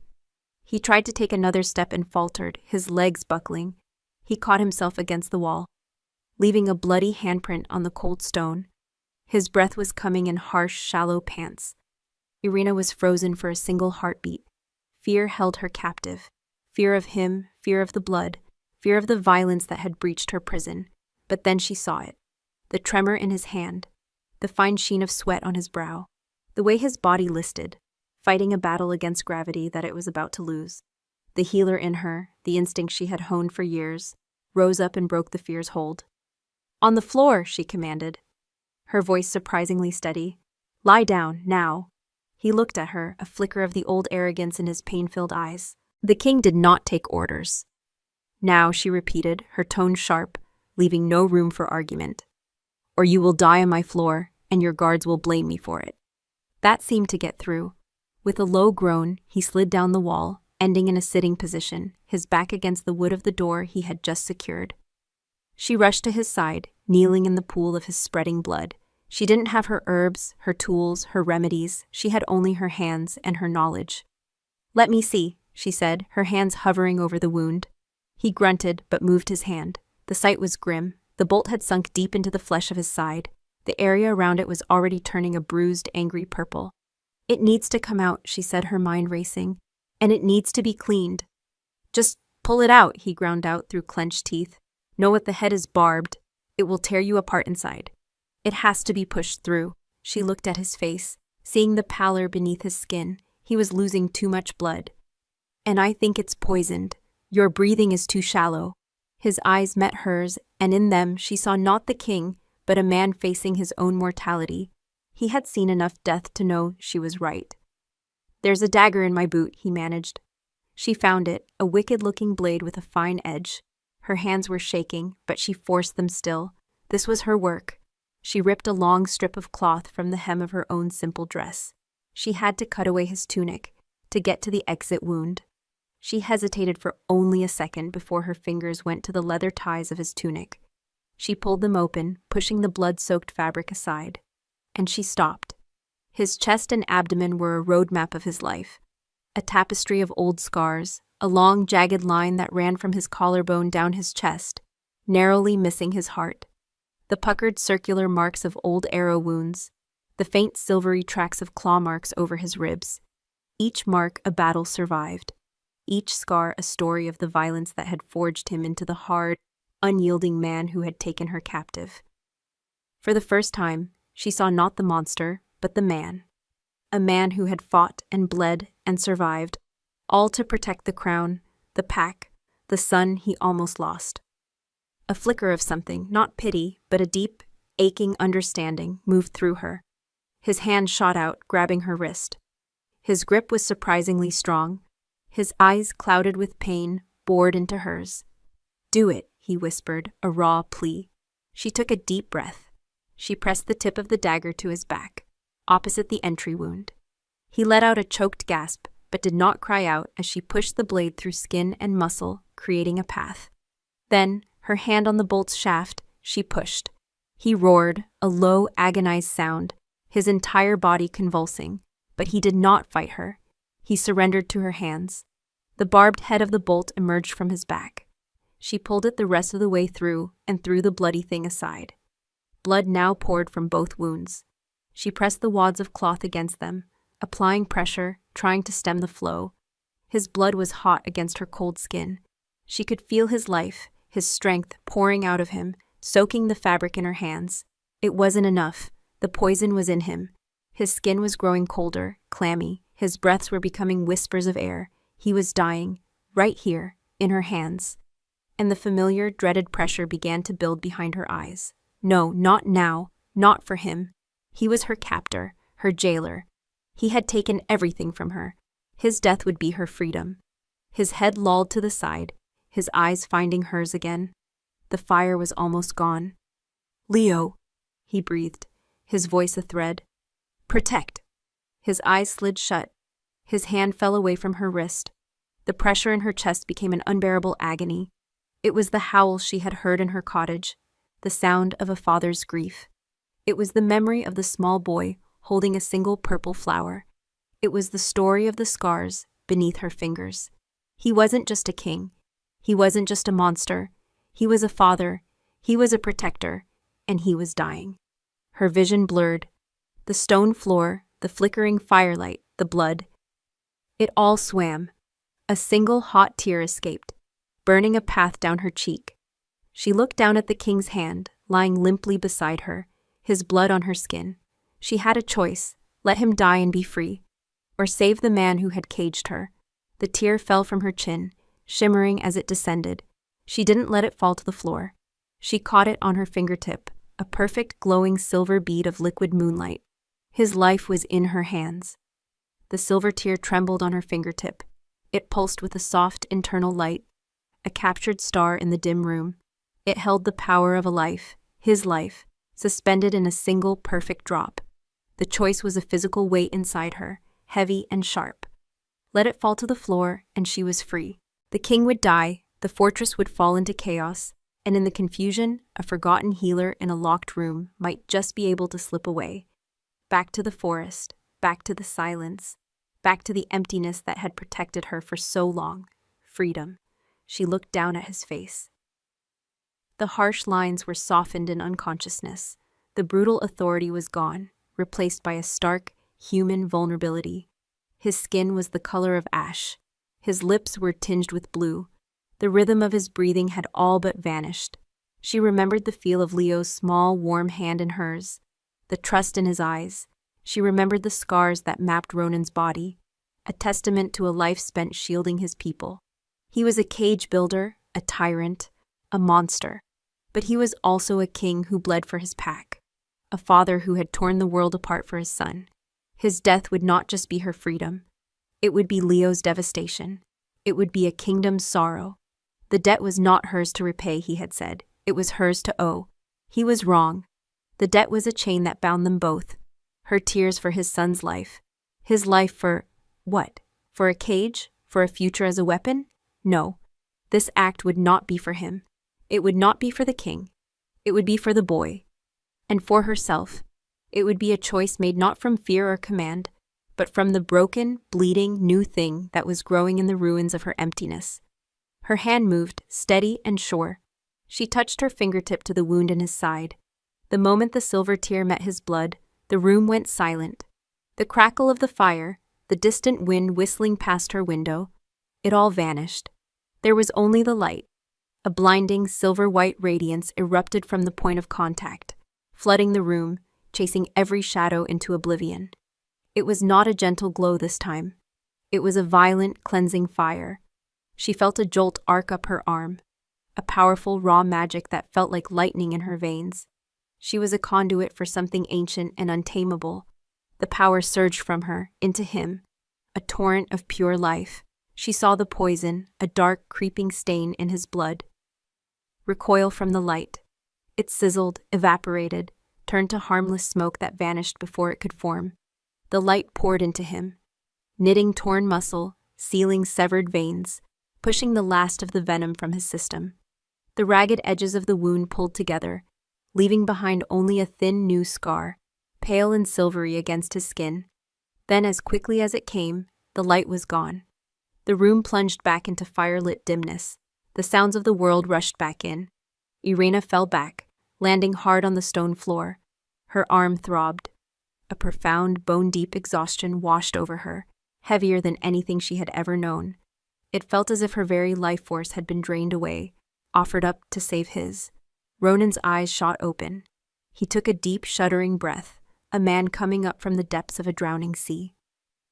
He tried to take another step and faltered, his legs buckling. He caught himself against the wall, leaving a bloody handprint on the cold stone. His breath was coming in harsh, shallow pants. Irina was frozen for a single heartbeat. Fear held her captive. Fear of him, fear of the blood, fear of the violence that had breached her prison. But then she saw it. The tremor in his hand, the fine sheen of sweat on his brow, the way his body listed, fighting a battle against gravity that it was about to lose. The healer in her, the instinct she had honed for years, rose up and broke the fear's hold. "On the floor," she commanded, her voice surprisingly steady. "Lie down, now." He looked at her, a flicker of the old arrogance in his pain-filled eyes. The king did not take orders. "Now," she repeated, her tone sharp, leaving no room for argument. "Or you will die on my floor, and your guards will blame me for it." That seemed to get through. With a low groan, he slid down the wall, ending in a sitting position, his back against the wood of the door he had just secured. She rushed to his side, kneeling in the pool of his spreading blood. She didn't have her herbs, her tools, her remedies. She had only her hands and her knowledge. "Let me see," she said, her hands hovering over the wound. He grunted, but moved his hand. The sight was grim. The bolt had sunk deep into the flesh of his side. The area around it was already turning a bruised, angry purple. "It needs to come out," she said, her mind racing. "And it needs to be cleaned." "Just pull it out," he ground out through clenched teeth. "Know what the head is barbed. It will tear you apart inside. It has to be pushed through." She looked at his face, seeing the pallor beneath his skin. He was losing too much blood. "And I think it's poisoned. Your breathing is too shallow." His eyes met hers, and in them she saw not the king, but a man facing his own mortality. He had seen enough death to know she was right. "There's a dagger in my boot," he managed. She found it, a wicked-looking blade with a fine edge. Her hands were shaking, but she forced them still. This was her work. She ripped a long strip of cloth from the hem of her own simple dress. She had to cut away his tunic, to get to the exit wound. She hesitated for only a second before her fingers went to the leather ties of his tunic. She pulled them open, pushing the blood-soaked fabric aside. And she stopped. His chest and abdomen were a roadmap of his life. A tapestry of old scars, a long, jagged line that ran from his collarbone down his chest, narrowly missing his heart. The puckered circular marks of old arrow wounds, the faint silvery tracks of claw marks over his ribs. Each mark a battle survived. Each scar a story of the violence that had forged him into the hard, unyielding man who had taken her captive. For the first time, she saw not the monster, but the man. A man who had fought and bled and survived, all to protect the crown, the pack, the son he almost lost. A flicker of something, not pity, but a deep, aching understanding, moved through her. His hand shot out, grabbing her wrist. His grip was surprisingly strong. His eyes, clouded with pain, bored into hers. "Do it," he whispered, a raw plea. She took a deep breath. She pressed the tip of the dagger to his back, opposite the entry wound. He let out a choked gasp, but did not cry out as she pushed the blade through skin and muscle, creating a path. Then, her hand on the bolt's shaft, she pushed. He roared, a low, agonized sound, his entire body convulsing, but he did not fight her. He surrendered to her hands. The barbed head of the bolt emerged from his back. She pulled it the rest of the way through and threw the bloody thing aside. Blood now poured from both wounds. She pressed the wads of cloth against them, applying pressure, trying to stem the flow. His blood was hot against her cold skin. She could feel his life, his strength pouring out of him, soaking the fabric in her hands. It wasn't enough. The poison was in him. His skin was growing colder, clammy. His breaths were becoming whispers of air. He was dying, right here, in her hands. And the familiar, dreaded pressure began to build behind her eyes. No, not now. Not for him. He was her captor, her jailer. He had taken everything from her. His death would be her freedom. His head lolled to the side, his eyes finding hers again. The fire was almost gone. "Leo," he breathed, his voice a thread. "Protect." His eyes slid shut. His hand fell away from her wrist. The pressure in her chest became an unbearable agony. It was the howl she had heard in her cottage, the sound of a father's grief. It was the memory of the small boy holding a single purple flower. It was the story of the scars beneath her fingers. He wasn't just a king. He wasn't just a monster. He was a father. He was a protector. And he was dying. Her vision blurred. The stone floor, the flickering firelight, the blood. It all swam. A single hot tear escaped, burning a path down her cheek. She looked down at the king's hand, lying limply beside her, his blood on her skin. She had a choice: let him die and be free, or save the man who had caged her. The tear fell from her chin, shimmering as it descended. She didn't let it fall to the floor. She caught it on her fingertip, a perfect glowing silver bead of liquid moonlight. His life was in her hands. The silver tear trembled on her fingertip. It pulsed with a soft internal light, a captured star in the dim room. It held the power of a life, his life, suspended in a single perfect drop. The choice was a physical weight inside her, heavy and sharp. Let it fall to the floor, and she was free. The king would die, the fortress would fall into chaos, and in the confusion, a forgotten healer in a locked room might just be able to slip away. Back to the forest, back to the silence, back to the emptiness that had protected her for so long. Freedom. She looked down at his face. The harsh lines were softened in unconsciousness. The brutal authority was gone, replaced by a stark, human vulnerability. His skin was the color of ash. His lips were tinged with blue. The rhythm of his breathing had all but vanished. She remembered the feel of Leo's small, warm hand in hers, the trust in his eyes. She remembered the scars that mapped Ronan's body, a testament to a life spent shielding his people. He was a cage builder, a tyrant, a monster. But he was also a king who bled for his pack, a father who had torn the world apart for his son. His death would not just be her freedom. It would be Leo's devastation. It would be a kingdom's sorrow. The debt was not hers to repay, he had said. It was hers to owe. He was wrong. The debt was a chain that bound them both. Her tears for his son's life. His life for what? For a cage? For a future as a weapon? No. This act would not be for him. It would not be for the king. It would be for the boy. And for herself. It would be a choice made not from fear or command, but from the broken, bleeding, new thing that was growing in the ruins of her emptiness. Her hand moved, steady and sure. She touched her fingertip to the wound in his side. The moment the silver tear met his blood, the room went silent. The crackle of the fire, the distant wind whistling past her window, it all vanished. There was only the light. A blinding, silver-white radiance erupted from the point of contact, flooding the room, chasing every shadow into oblivion. It was not a gentle glow this time. It was a violent, cleansing fire. She felt a jolt arc up her arm, a powerful, raw magic that felt like lightning in her veins. She was a conduit for something ancient and untamable. The power surged from her, into him, a torrent of pure life. She saw the poison, a dark, creeping stain in his blood. recoil from the light. It sizzled, evaporated, turned to harmless smoke that vanished before it could form. The light poured into him, knitting torn muscle, sealing severed veins, pushing the last of the venom from his system. The ragged edges of the wound pulled together, leaving behind only a thin new scar, pale and silvery against his skin. Then, as quickly as it came, the light was gone. The room plunged back into fire-lit dimness. The sounds of the world rushed back in. Irena fell back, landing hard on the stone floor. Her arm throbbed. A profound, bone-deep exhaustion washed over her, heavier than anything she had ever known. It felt as if her very life force had been drained away, offered up to save his. Ronan's eyes shot open. He took a deep, shuddering breath, a man coming up from the depths of a drowning sea.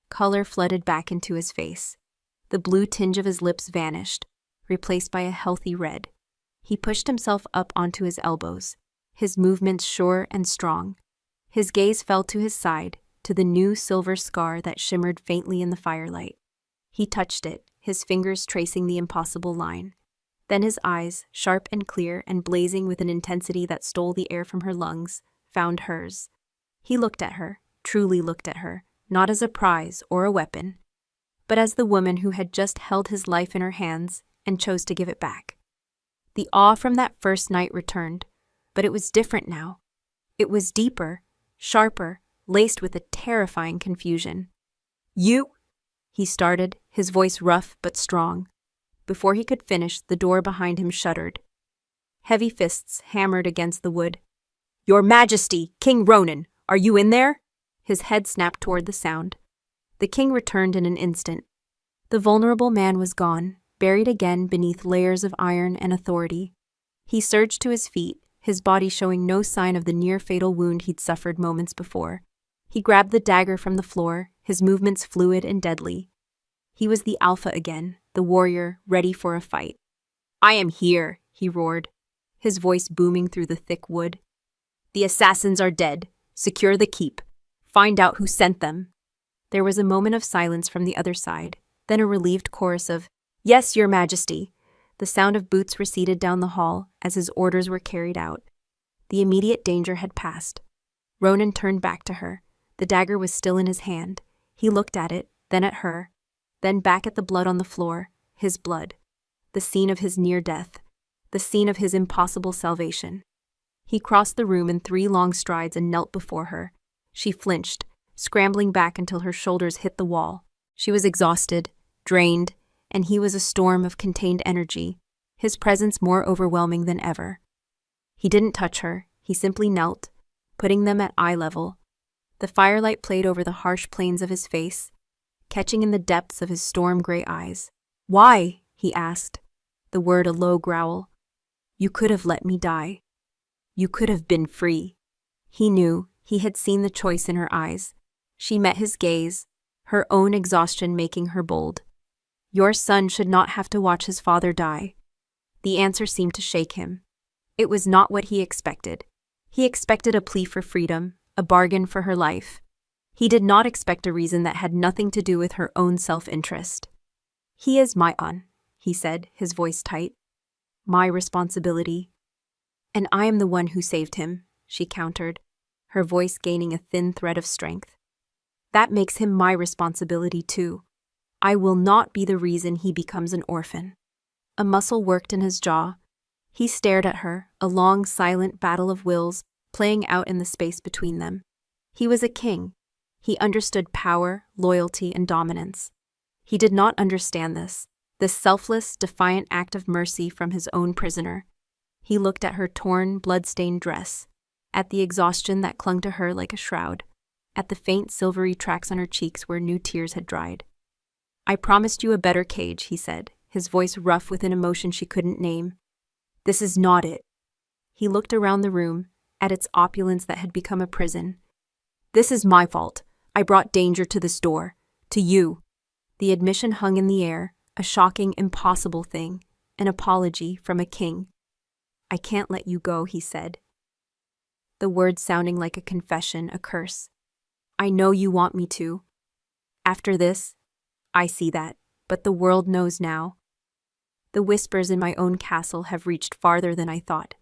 Color flooded back into his face. The blue tinge of his lips vanished, replaced by a healthy red. He pushed himself up onto his elbows, his movements sure and strong. His gaze fell to his side, to the new silver scar that shimmered faintly in the firelight. He touched it, his fingers tracing the impossible line. Then his eyes, sharp and clear and blazing with an intensity that stole the air from her lungs, found hers. He looked at her, truly looked at her, not as a prize or a weapon, but as the woman who had just held his life in her hands and chose to give it back. The awe from that first night returned, but it was different now. It was deeper, sharper, laced with a terrifying confusion. "You?" he started, his voice rough but strong. Before he could finish, the door behind him shuddered. Heavy fists hammered against the wood. "Your Majesty, King Ronan, are you in there?" His head snapped toward the sound. The king returned in an instant. The vulnerable man was gone, buried again beneath layers of iron and authority. He surged to his feet, his body showing no sign of the near-fatal wound he'd suffered moments before. He grabbed the dagger from the floor, his movements fluid and deadly. He was the alpha again, the warrior, ready for a fight. "I am here," he roared, his voice booming through the thick wood. "The assassins are dead. Secure the keep. Find out who sent them." There was a moment of silence from the other side, then a relieved chorus of, "Yes, Your Majesty." The sound of boots receded down the hall as his orders were carried out. The immediate danger had passed. Ronan turned back to her. The dagger was still in his hand. He looked at it, then at her, then back at the blood on the floor, his blood. The scene of his near death, the scene of his impossible salvation. He crossed the room in 3 long strides and knelt before her. She flinched, scrambling back until her shoulders hit the wall. She was exhausted, drained, and he was a storm of contained energy, his presence more overwhelming than ever. He didn't touch her, he simply knelt, putting them at eye level. The firelight played over the harsh planes of his face, catching in the depths of his storm-gray eyes. "Why?" he asked, the word a low growl. "You could have let me die. You could have been free." He knew, he had seen the choice in her eyes. She met his gaze, her own exhaustion making her bold. "Your son should not have to watch his father die." The answer seemed to shake him. It was not what he expected. He expected a plea for freedom, a bargain for her life. He did not expect a reason that had nothing to do with her own self-interest. "He is my son," he said, his voice tight. "My responsibility." "And I am the one who saved him," she countered, her voice gaining a thin thread of strength. "That makes him my responsibility too. I will not be the reason he becomes an orphan." A muscle worked in his jaw. He stared at her, a long, silent battle of wills playing out in the space between them. He was a king. He understood power, loyalty, and dominance. He did not understand this selfless, defiant act of mercy from his own prisoner. He looked at her torn, blood-stained dress, at the exhaustion that clung to her like a shroud, at the faint silvery tracks on her cheeks where new tears had dried. "I promised you a better cage," he said, his voice rough with an emotion she couldn't name. "This is not it." He looked around the room, at its opulence that had become a prison. "This is my fault. I brought danger to this door. To you." The admission hung in the air, a shocking, impossible thing, an apology from a king. "I can't let you go," he said, the words sounding like a confession, a curse. "I know you want me to. After this, I see that, but the world knows now." The whispers in my own castle have reached farther than I thought.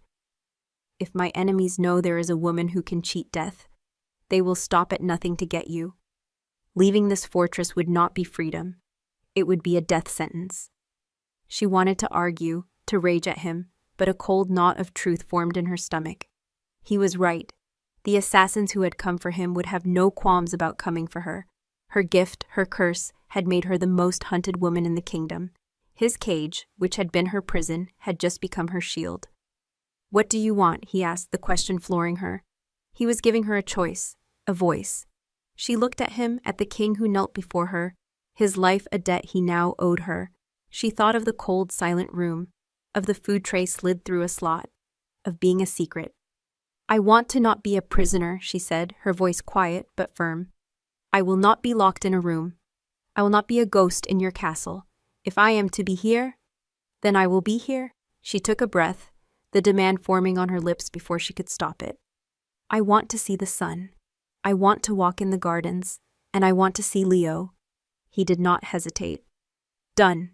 If my enemies know there is a woman who can cheat death, they will stop at nothing to get you. Leaving this fortress would not be freedom. It would be a death sentence." She wanted to argue, to rage at him, but a cold knot of truth formed in her stomach. He was right. The assassins who had come for him would have no qualms about coming for her. Her gift, her curse, had made her the most hunted woman in the kingdom. His cage, which had been her prison, had just become her shield. "What do you want?" he asked, the question flooring her. He was giving her a choice, a voice. She looked at him, at the king who knelt before her, his life a debt he now owed her. She thought of the cold, silent room, of the food tray slid through a slot, of being a secret. "I want to not be a prisoner," she said, her voice quiet but firm. "I will not be locked in a room. I will not be a ghost in your castle. If I am to be here, then I will be here." She took a breath, the demand forming on her lips before she could stop it. "I want to see the sun. I want to walk in the gardens, and I want to see Leo." He did not hesitate. "Done."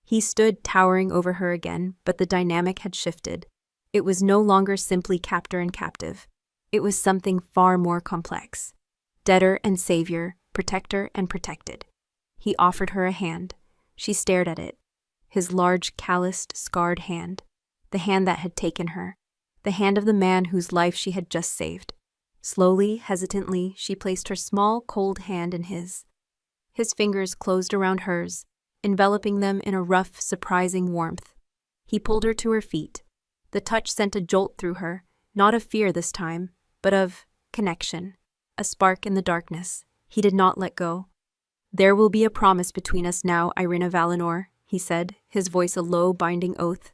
He stood towering over her again, but the dynamic had shifted. It was no longer simply captor and captive. It was something far more complex. Debtor and savior, protector and protected. He offered her a hand. She stared at it. His large, calloused, scarred hand. The hand that had taken her. The hand of the man whose life she had just saved. Slowly, hesitantly, she placed her small, cold hand in his. His fingers closed around hers, enveloping them in a rough, surprising warmth. He pulled her to her feet. The touch sent a jolt through her, not of fear this time, but of connection, a spark in the darkness. He did not let go. "There will be a promise between us now, Irina Valinor," he said, his voice a low, binding oath.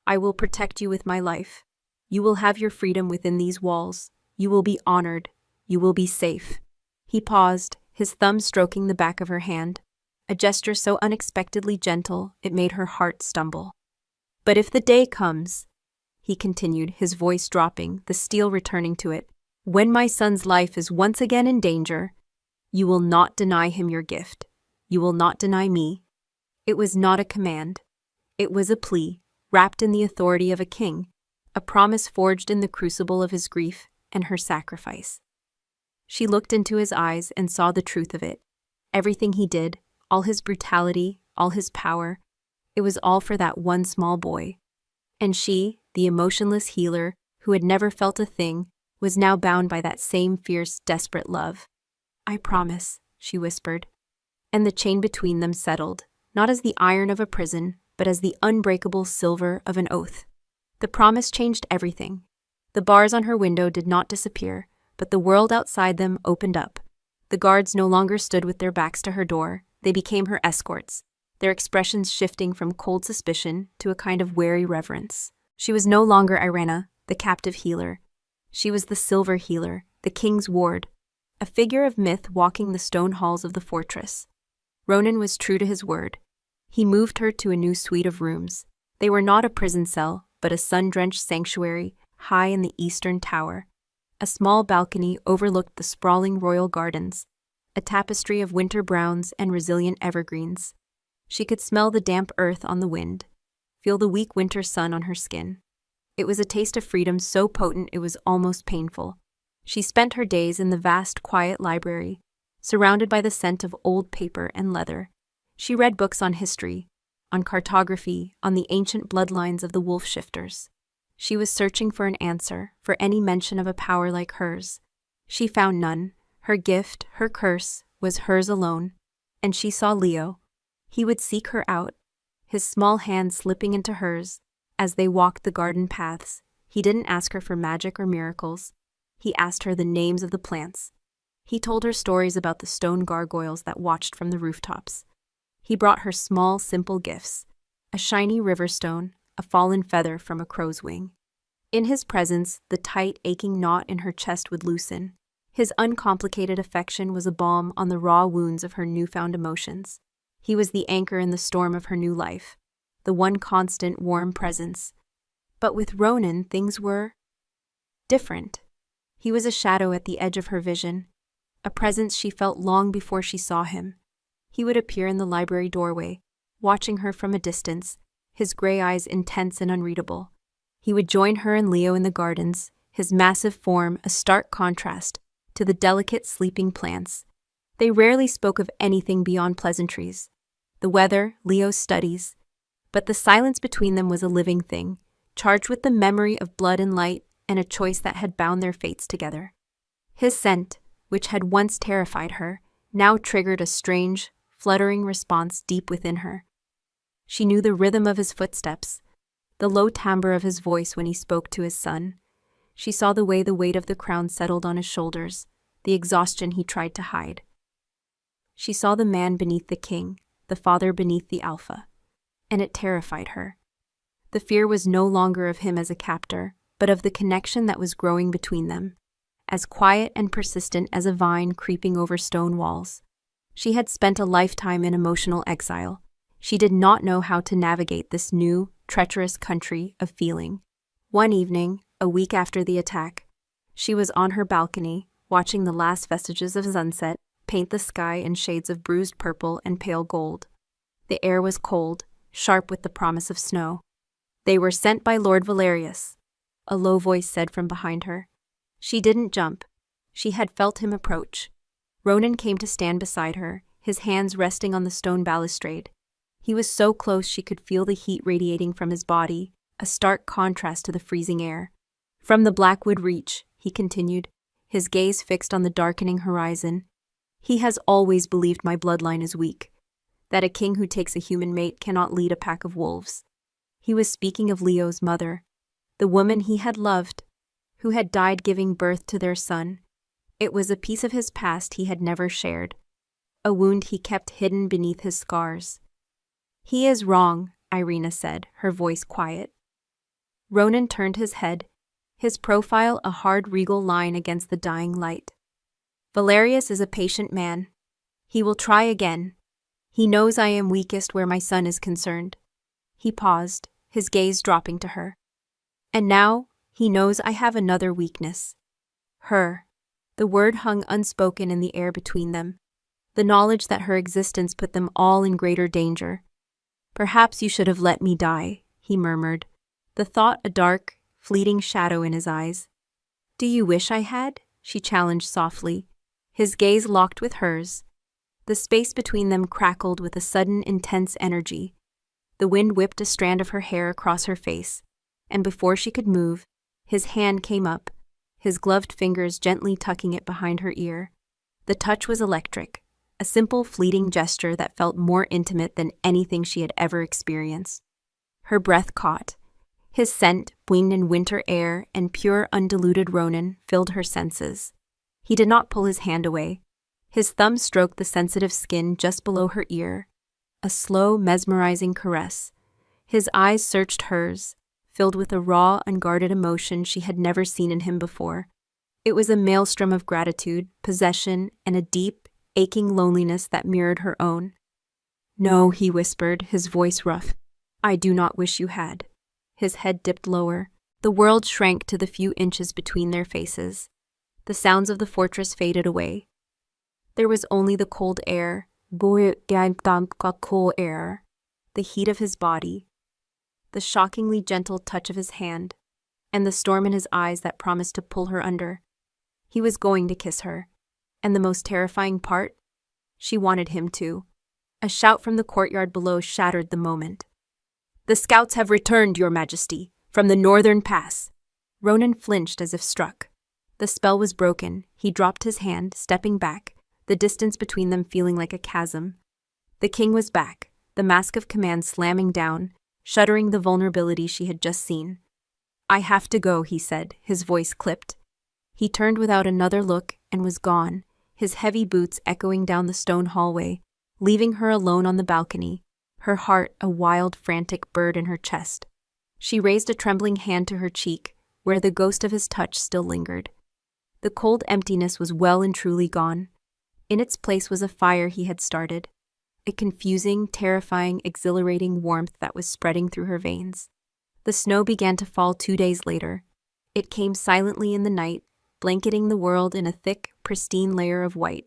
"I will protect you with my life. You will have your freedom within these walls. You will be honored. You will be safe." He paused, his thumb stroking the back of her hand, a gesture so unexpectedly gentle it made her heart stumble. "But if the day comes," he continued, his voice dropping, the steel returning to it, "when my son's life is once again in danger, you will not deny him your gift. You will not deny me." It was not a command. It was a plea, wrapped in the authority of a king, a promise forged in the crucible of his grief and her sacrifice. She looked into his eyes and saw the truth of it. Everything he did, all his brutality, all his power, it was all for that one small boy. And she, the emotionless healer who had never felt a thing, was now bound by that same fierce, desperate love. "I promise," she whispered. And the chain between them settled, not as the iron of a prison, but as the unbreakable silver of an oath. The promise changed everything. The bars on her window did not disappear, but the world outside them opened up. The guards no longer stood with their backs to her door, they became her escorts, their expressions shifting from cold suspicion to a kind of wary reverence. She was no longer Irena, the captive healer. She was the silver healer, the king's ward, a figure of myth walking the stone halls of the fortress. Ronan was true to his word. He moved her to a new suite of rooms. They were not a prison cell, but a sun-drenched sanctuary high in the eastern tower. A small balcony overlooked the sprawling royal gardens, a tapestry of winter browns and resilient evergreens. She could smell the damp earth on the wind, feel the weak winter sun on her skin. It was a taste of freedom so potent it was almost painful. She spent her days in the vast, quiet library, surrounded by the scent of old paper and leather. She read books on history, on cartography, on the ancient bloodlines of the wolf shifters. She was searching for an answer, for any mention of a power like hers. She found none. Her gift, her curse, was hers alone. And she saw Leo. He would seek her out, his small hand slipping into hers. As they walked the garden paths, he didn't ask her for magic or miracles. He asked her the names of the plants. He told her stories about the stone gargoyles that watched from the rooftops. He brought her small, simple gifts, a shiny river stone, a fallen feather from a crow's wing. In his presence, the tight, aching knot in her chest would loosen. His uncomplicated affection was a balm on the raw wounds of her newfound emotions. He was the anchor in the storm of her new life, the one constant, warm presence. But with Ronan, things were different. He was a shadow at the edge of her vision, a presence she felt long before she saw him. He would appear in the library doorway, watching her from a distance, his gray eyes intense and unreadable. He would join her and Leo in the gardens, his massive form a stark contrast to the delicate sleeping plants. They rarely spoke of anything beyond pleasantries. The weather, Leo's studies. But the silence between them was a living thing, charged with the memory of blood and light and a choice that had bound their fates together. His scent, which had once terrified her, now triggered a strange, fluttering response deep within her. She knew the rhythm of his footsteps, the low timbre of his voice when he spoke to his son. She saw the way the weight of the crown settled on his shoulders, the exhaustion he tried to hide. She saw the man beneath the king, the father beneath the alpha, and it terrified her. The fear was no longer of him as a captor, but of the connection that was growing between them, as quiet and persistent as a vine creeping over stone walls. She had spent a lifetime in emotional exile. She did not know how to navigate this new, treacherous country of feeling. One evening, a week after the attack, she was on her balcony, watching the last vestiges of sunset paint the sky in shades of bruised purple and pale gold. The air was cold, sharp with the promise of snow. "They were sent by Lord Valerius," a low voice said from behind her. She didn't jump. She had felt him approach. Ronan came to stand beside her, his hands resting on the stone balustrade. He was so close she could feel the heat radiating from his body, a stark contrast to the freezing air. "From the Blackwood Reach," he continued, his gaze fixed on the darkening horizon. "He has always believed my bloodline is weak, that a king who takes a human mate cannot lead a pack of wolves." He was speaking of Leo's mother, the woman he had loved, who had died giving birth to their son. It was a piece of his past he had never shared, a wound he kept hidden beneath his scars. "He is wrong," Irina said, her voice quiet. Ronan turned his head, his profile a hard regal line against the dying light. "Valerius is a patient man. He will try again. He knows I am weakest where my son is concerned." He paused, his gaze dropping to her. "And now, he knows I have another weakness. Her." The word hung unspoken in the air between them, the knowledge that her existence put them all in greater danger. "Perhaps you should have let me die," he murmured, the thought a dark, fleeting shadow in his eyes. "Do you wish I had?" she challenged softly, his gaze locked with hers. The space between them crackled with a sudden, intense energy. The wind whipped a strand of her hair across her face, and before she could move, his hand came up, his gloved fingers gently tucking it behind her ear. The touch was electric, a simple, fleeting gesture that felt more intimate than anything she had ever experienced. Her breath caught. His scent, winged in winter air and pure, undiluted Ronan, filled her senses. He did not pull his hand away. His thumb stroked the sensitive skin just below her ear, a slow, mesmerizing caress. His eyes searched hers, filled with a raw, unguarded emotion she had never seen in him before. It was a maelstrom of gratitude, possession, and a deep, aching loneliness that mirrored her own. "No," he whispered, his voice rough. "I do not wish you had." His head dipped lower. The world shrank to the few inches between their faces. The sounds of the fortress faded away. There was only the cold air, the heat of his body, the shockingly gentle touch of his hand, and the storm in his eyes that promised to pull her under. He was going to kiss her, and the most terrifying part? She wanted him to. A shout from the courtyard below shattered the moment. "The scouts have returned, Your Majesty, from the northern pass." Ronan flinched as if struck. The spell was broken. He dropped his hand, stepping back, the distance between them feeling like a chasm. The king was back, the mask of command slamming down, shuddering the vulnerability she had just seen. "I have to go," he said, his voice clipped. He turned without another look and was gone, his heavy boots echoing down the stone hallway, leaving her alone on the balcony, her heart a wild, frantic bird in her chest. She raised a trembling hand to her cheek, where the ghost of his touch still lingered. The cold emptiness was well and truly gone. In its place was a fire he had started, a confusing, terrifying, exhilarating warmth that was spreading through her veins. The snow began to fall 2 days later. It came silently in the night, blanketing the world in a thick, pristine layer of white.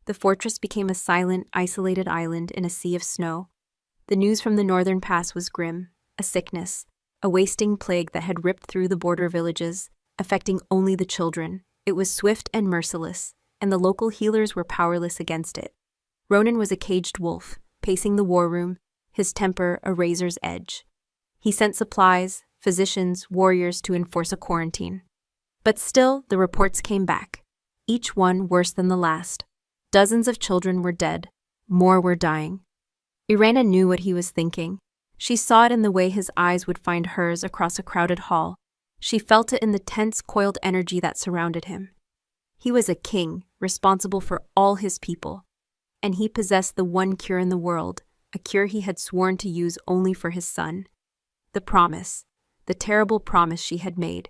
The fortress became a silent, isolated island in a sea of snow. The news from the northern pass was grim, a sickness, a wasting plague that had ripped through the border villages, affecting only the children. It was swift and merciless, and the local healers were powerless against it. Ronan was a caged wolf, pacing the war room, his temper a razor's edge. He sent supplies, physicians, warriors to enforce a quarantine. But still, the reports came back, each one worse than the last. Dozens of children were dead, more were dying. Irena knew what he was thinking. She saw it in the way his eyes would find hers across a crowded hall. She felt it in the tense, coiled energy that surrounded him. He was a king, responsible for all his people. And he possessed the one cure in the world, a cure he had sworn to use only for his son. The promise, the terrible promise she had made.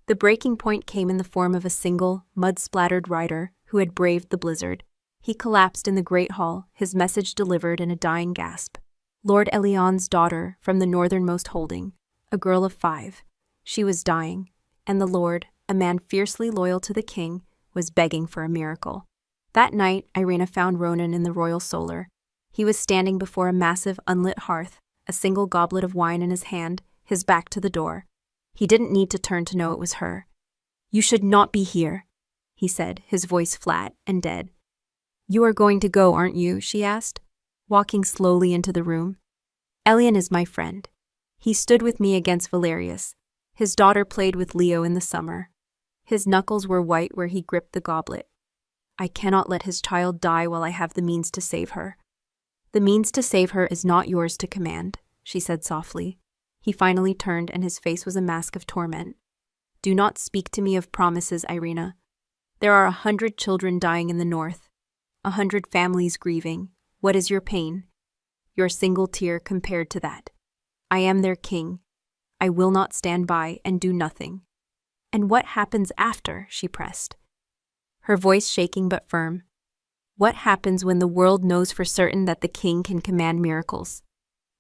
The breaking point came in the form of a single, mud-splattered rider who had braved the blizzard. He collapsed in the great hall, his message delivered in a dying gasp. Lord Elion's daughter from the northernmost holding, a girl of 5. She was dying, and the Lord, a man fiercely loyal to the king, was begging for a miracle. That night, Irena found Ronan in the royal solar. He was standing before a massive, unlit hearth, a single goblet of wine in his hand, his back to the door. He didn't need to turn to know it was her. "You should not be here," he said, his voice flat and dead. "You are going to go, aren't you?" she asked, walking slowly into the room. "Elion is my friend. He stood with me against Valerius. His daughter played with Leo in the summer. His knuckles were white where he gripped the goblet. I cannot let his child die while I have the means to save her." "The means to save her is not yours to command," she said softly. He finally turned and his face was a mask of torment. "Do not speak to me of promises, Irena. There are 100 children dying in the north, 100 families grieving. What is your pain? Your single tear compared to that. I am their king. I will not stand by and do nothing." "And what happens after?" she pressed, her voice shaking but firm. "What happens when the world knows for certain that the king can command miracles?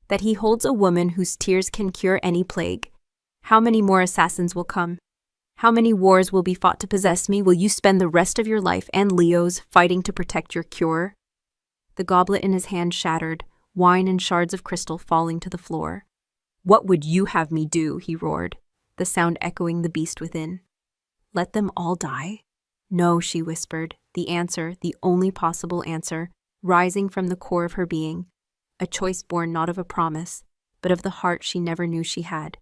That he holds a woman whose tears can cure any plague? How many more assassins will come? How many wars will be fought to possess me? Will you spend the rest of your life and Leo's fighting to protect your cure?" The goblet in his hand shattered, wine and shards of crystal falling to the floor. "What would you have me do?" he roared, the sound echoing the beast within. "Let them all die?" "No," she whispered, the answer, the only possible answer, rising from the core of her being, a choice born not of a promise, but of the heart she never knew she had.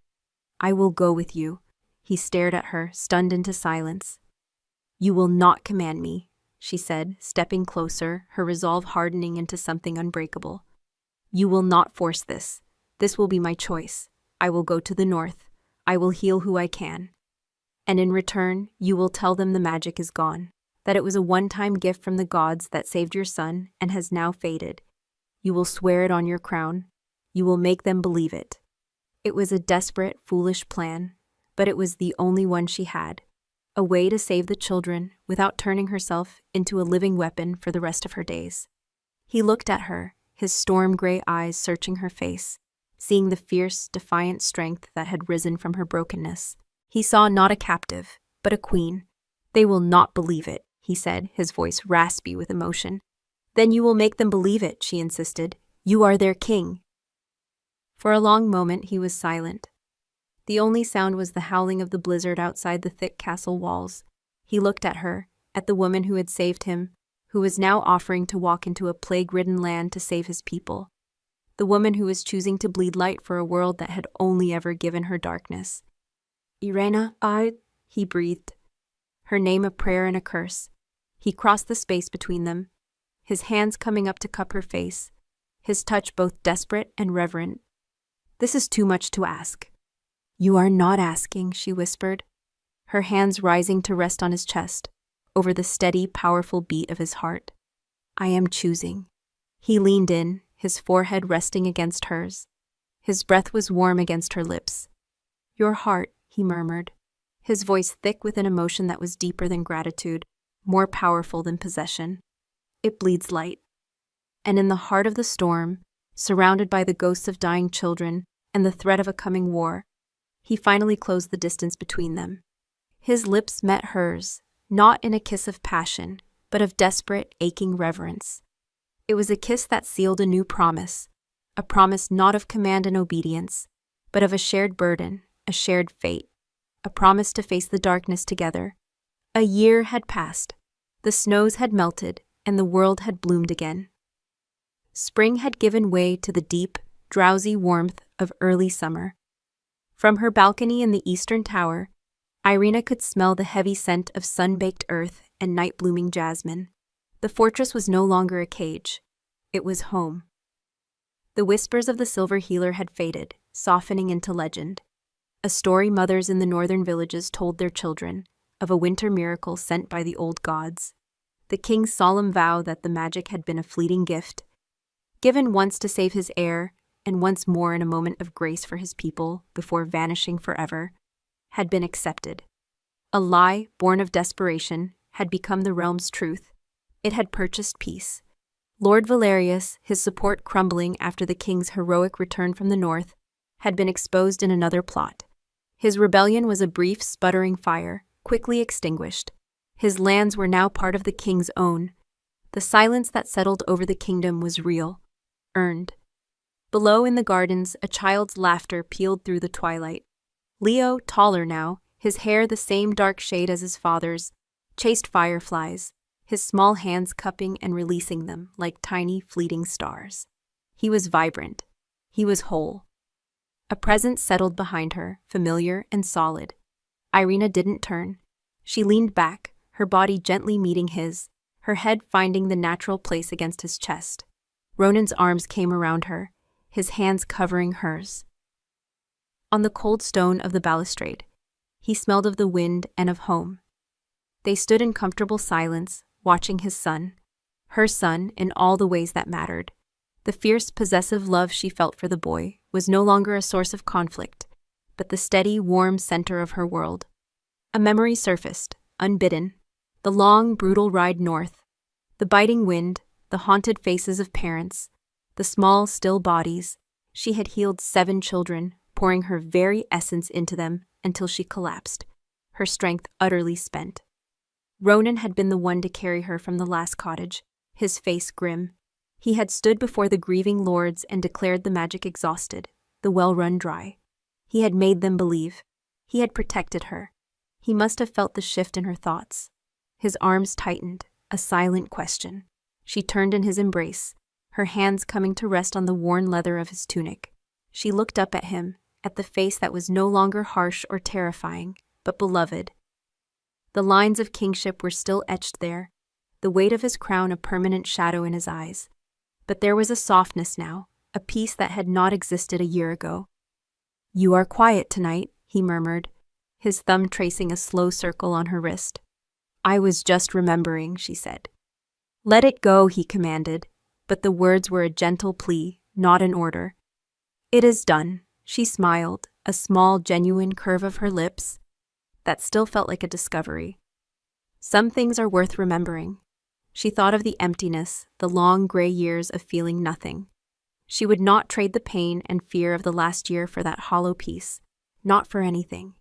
"I will go with you." He stared at her, stunned into silence. "You will not command me," she said, stepping closer, her resolve hardening into something unbreakable. "You will not force this. This will be my choice. I will go to the north. I will heal who I can. And in return, you will tell them the magic is gone, that it was a one-time gift from the gods that saved your son and has now faded. You will swear it on your crown. You will make them believe it." It was a desperate, foolish plan, but it was the only one she had, a way to save the children without turning herself into a living weapon for the rest of her days. He looked at her, his storm-gray eyes searching her face, seeing the fierce, defiant strength that had risen from her brokenness. He saw not a captive, but a queen. "They will not believe it," he said, his voice raspy with emotion. "Then you will make them believe it," she insisted. "You are their king." For a long moment he was silent. The only sound was the howling of the blizzard outside the thick castle walls. He looked at her, at the woman who had saved him, who was now offering to walk into a plague-ridden land to save his people. The woman who was choosing to bleed light for a world that had only ever given her darkness. "Irena, he breathed, her name a prayer and a curse. He crossed the space between them, his hands coming up to cup her face, his touch both desperate and reverent. "This is too much to ask." "You are not asking," she whispered, her hands rising to rest on his chest, over the steady, powerful beat of his heart. "I am choosing." He leaned in, his forehead resting against hers. His breath was warm against her lips. "Your heart," he murmured, his voice thick with an emotion that was deeper than gratitude, more powerful than possession. "It bleeds light." And in the heart of the storm, surrounded by the ghosts of dying children and the threat of a coming war, he finally closed the distance between them. His lips met hers, not in a kiss of passion, but of desperate, aching reverence. It was a kiss that sealed a new promise, a promise not of command and obedience, but of a shared burden, a shared fate, a promise to face the darkness together. A year had passed. The snows had melted, and the world had bloomed again. Spring had given way to the deep, drowsy warmth of early summer. From her balcony in the eastern tower, Irina could smell the heavy scent of sun-baked earth and night-blooming jasmine. The fortress was no longer a cage. It was home. The whispers of the silver healer had faded, softening into legend. A story mothers in the northern villages told their children, of a winter miracle sent by the old gods. The king's solemn vow that the magic had been a fleeting gift, given once to save his heir, and once more in a moment of grace for his people before vanishing forever, had been accepted. A lie, born of desperation, had become the realm's truth. It had purchased peace. Lord Valerius, his support crumbling after the king's heroic return from the north, had been exposed in another plot. His rebellion was a brief, sputtering fire, quickly extinguished. His lands were now part of the king's own. The silence that settled over the kingdom was real, earned. Below in the gardens, a child's laughter pealed through the twilight. Leo, taller now, his hair the same dark shade as his father's, chased fireflies, his small hands cupping and releasing them like tiny, fleeting stars. He was vibrant. He was whole. A presence settled behind her, familiar and solid. Irina didn't turn. She leaned back, her body gently meeting his, her head finding the natural place against his chest. Ronan's arms came around her, his hands covering hers. On the cold stone of the balustrade, he smelled of the wind and of home. They stood in comfortable silence, watching his son, her son in all the ways that mattered. The fierce, possessive love she felt for the boy was no longer a source of conflict, but the steady, warm center of her world. A memory surfaced, unbidden. The long, brutal ride north. The biting wind, the haunted faces of parents, the small, still bodies. She had healed 7 children, pouring her very essence into them until she collapsed, her strength utterly spent. Ronan had been the one to carry her from the last cottage, his face grim. He had stood before the grieving lords and declared the magic exhausted, the well run dry. He had made them believe. He had protected her. He must have felt the shift in her thoughts. His arms tightened, a silent question. She turned in his embrace, her hands coming to rest on the worn leather of his tunic. She looked up at him, at the face that was no longer harsh or terrifying, but beloved. The lines of kingship were still etched there, the weight of his crown a permanent shadow in his eyes. But there was a softness now, a peace that had not existed a year ago. "You are quiet tonight," he murmured, his thumb tracing a slow circle on her wrist. "I was just remembering," she said. "Let it go," he commanded, but the words were a gentle plea, not an order. "It is done," she smiled, a small, genuine curve of her lips that still felt like a discovery. Some things are worth remembering. She thought of the emptiness, the long gray years of feeling nothing. She would not trade the pain and fear of the last year for that hollow peace, not for anything.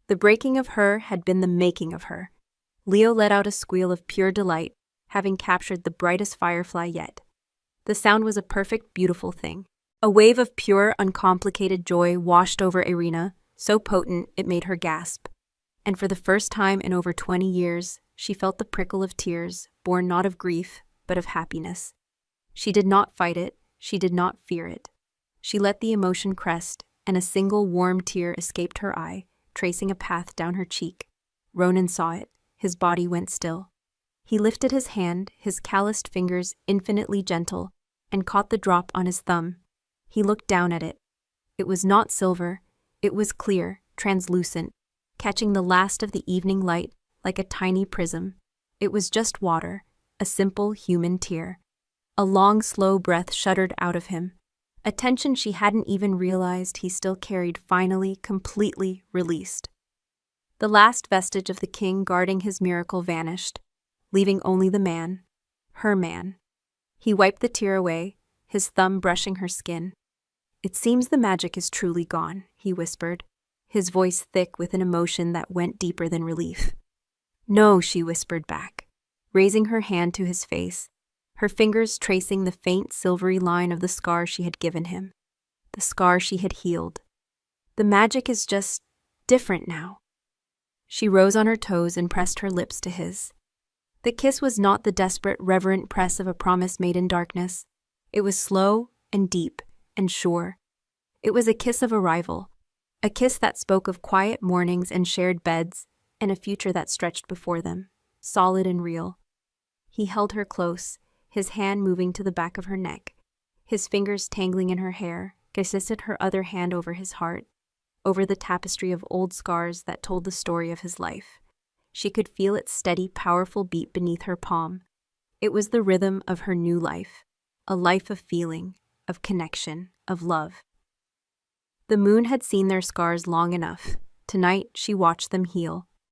The breaking of her had been the making of her. Leo let out a squeal of pure delight, having captured the brightest firefly yet. The sound was a perfect, beautiful thing. A wave of pure, uncomplicated joy washed over Irina, so potent it made her gasp. And for the first time in over 20 years, she felt the prickle of tears, born not of grief, but of happiness. She did not fight it, she did not fear it. She let the emotion crest, and a single warm tear escaped her eye, tracing a path down her cheek. Ronan saw it. His body went still. He lifted his hand, his calloused fingers infinitely gentle, and caught the drop on his thumb. He looked down at it. It was not silver. It was clear, translucent, catching the last of the evening light like a tiny prism. It was just water, a simple human tear. A long, slow breath shuddered out of him. A tension she hadn't even realized he still carried finally, completely released. The last vestige of the king guarding his miracle vanished, leaving only the man, her man. He wiped the tear away, his thumb brushing her skin. "It seems the magic is truly gone," he whispered, his voice thick with an emotion that went deeper than relief. "No," she whispered back, raising her hand to his face, her fingers tracing the faint silvery line of the scar she had given him, the scar she had healed. The magic is just different now. She rose on her toes and pressed her lips to his. The kiss was not the desperate, reverent press of a promise made in darkness. It was slow and deep and sure. It was a kiss of arrival, a kiss that spoke of quiet mornings and shared beds and a future that stretched before them, solid and real. He held her close, his hand moving to the back of her neck, his fingers tangling in her hair, kissed her other hand over his heart, over the tapestry of old scars that told the story of his life. She could feel its steady, powerful beat beneath her palm. It was the rhythm of her new life, a life of feeling, of connection, of love. The moon had seen their scars long enough. Tonight, she watched them heal.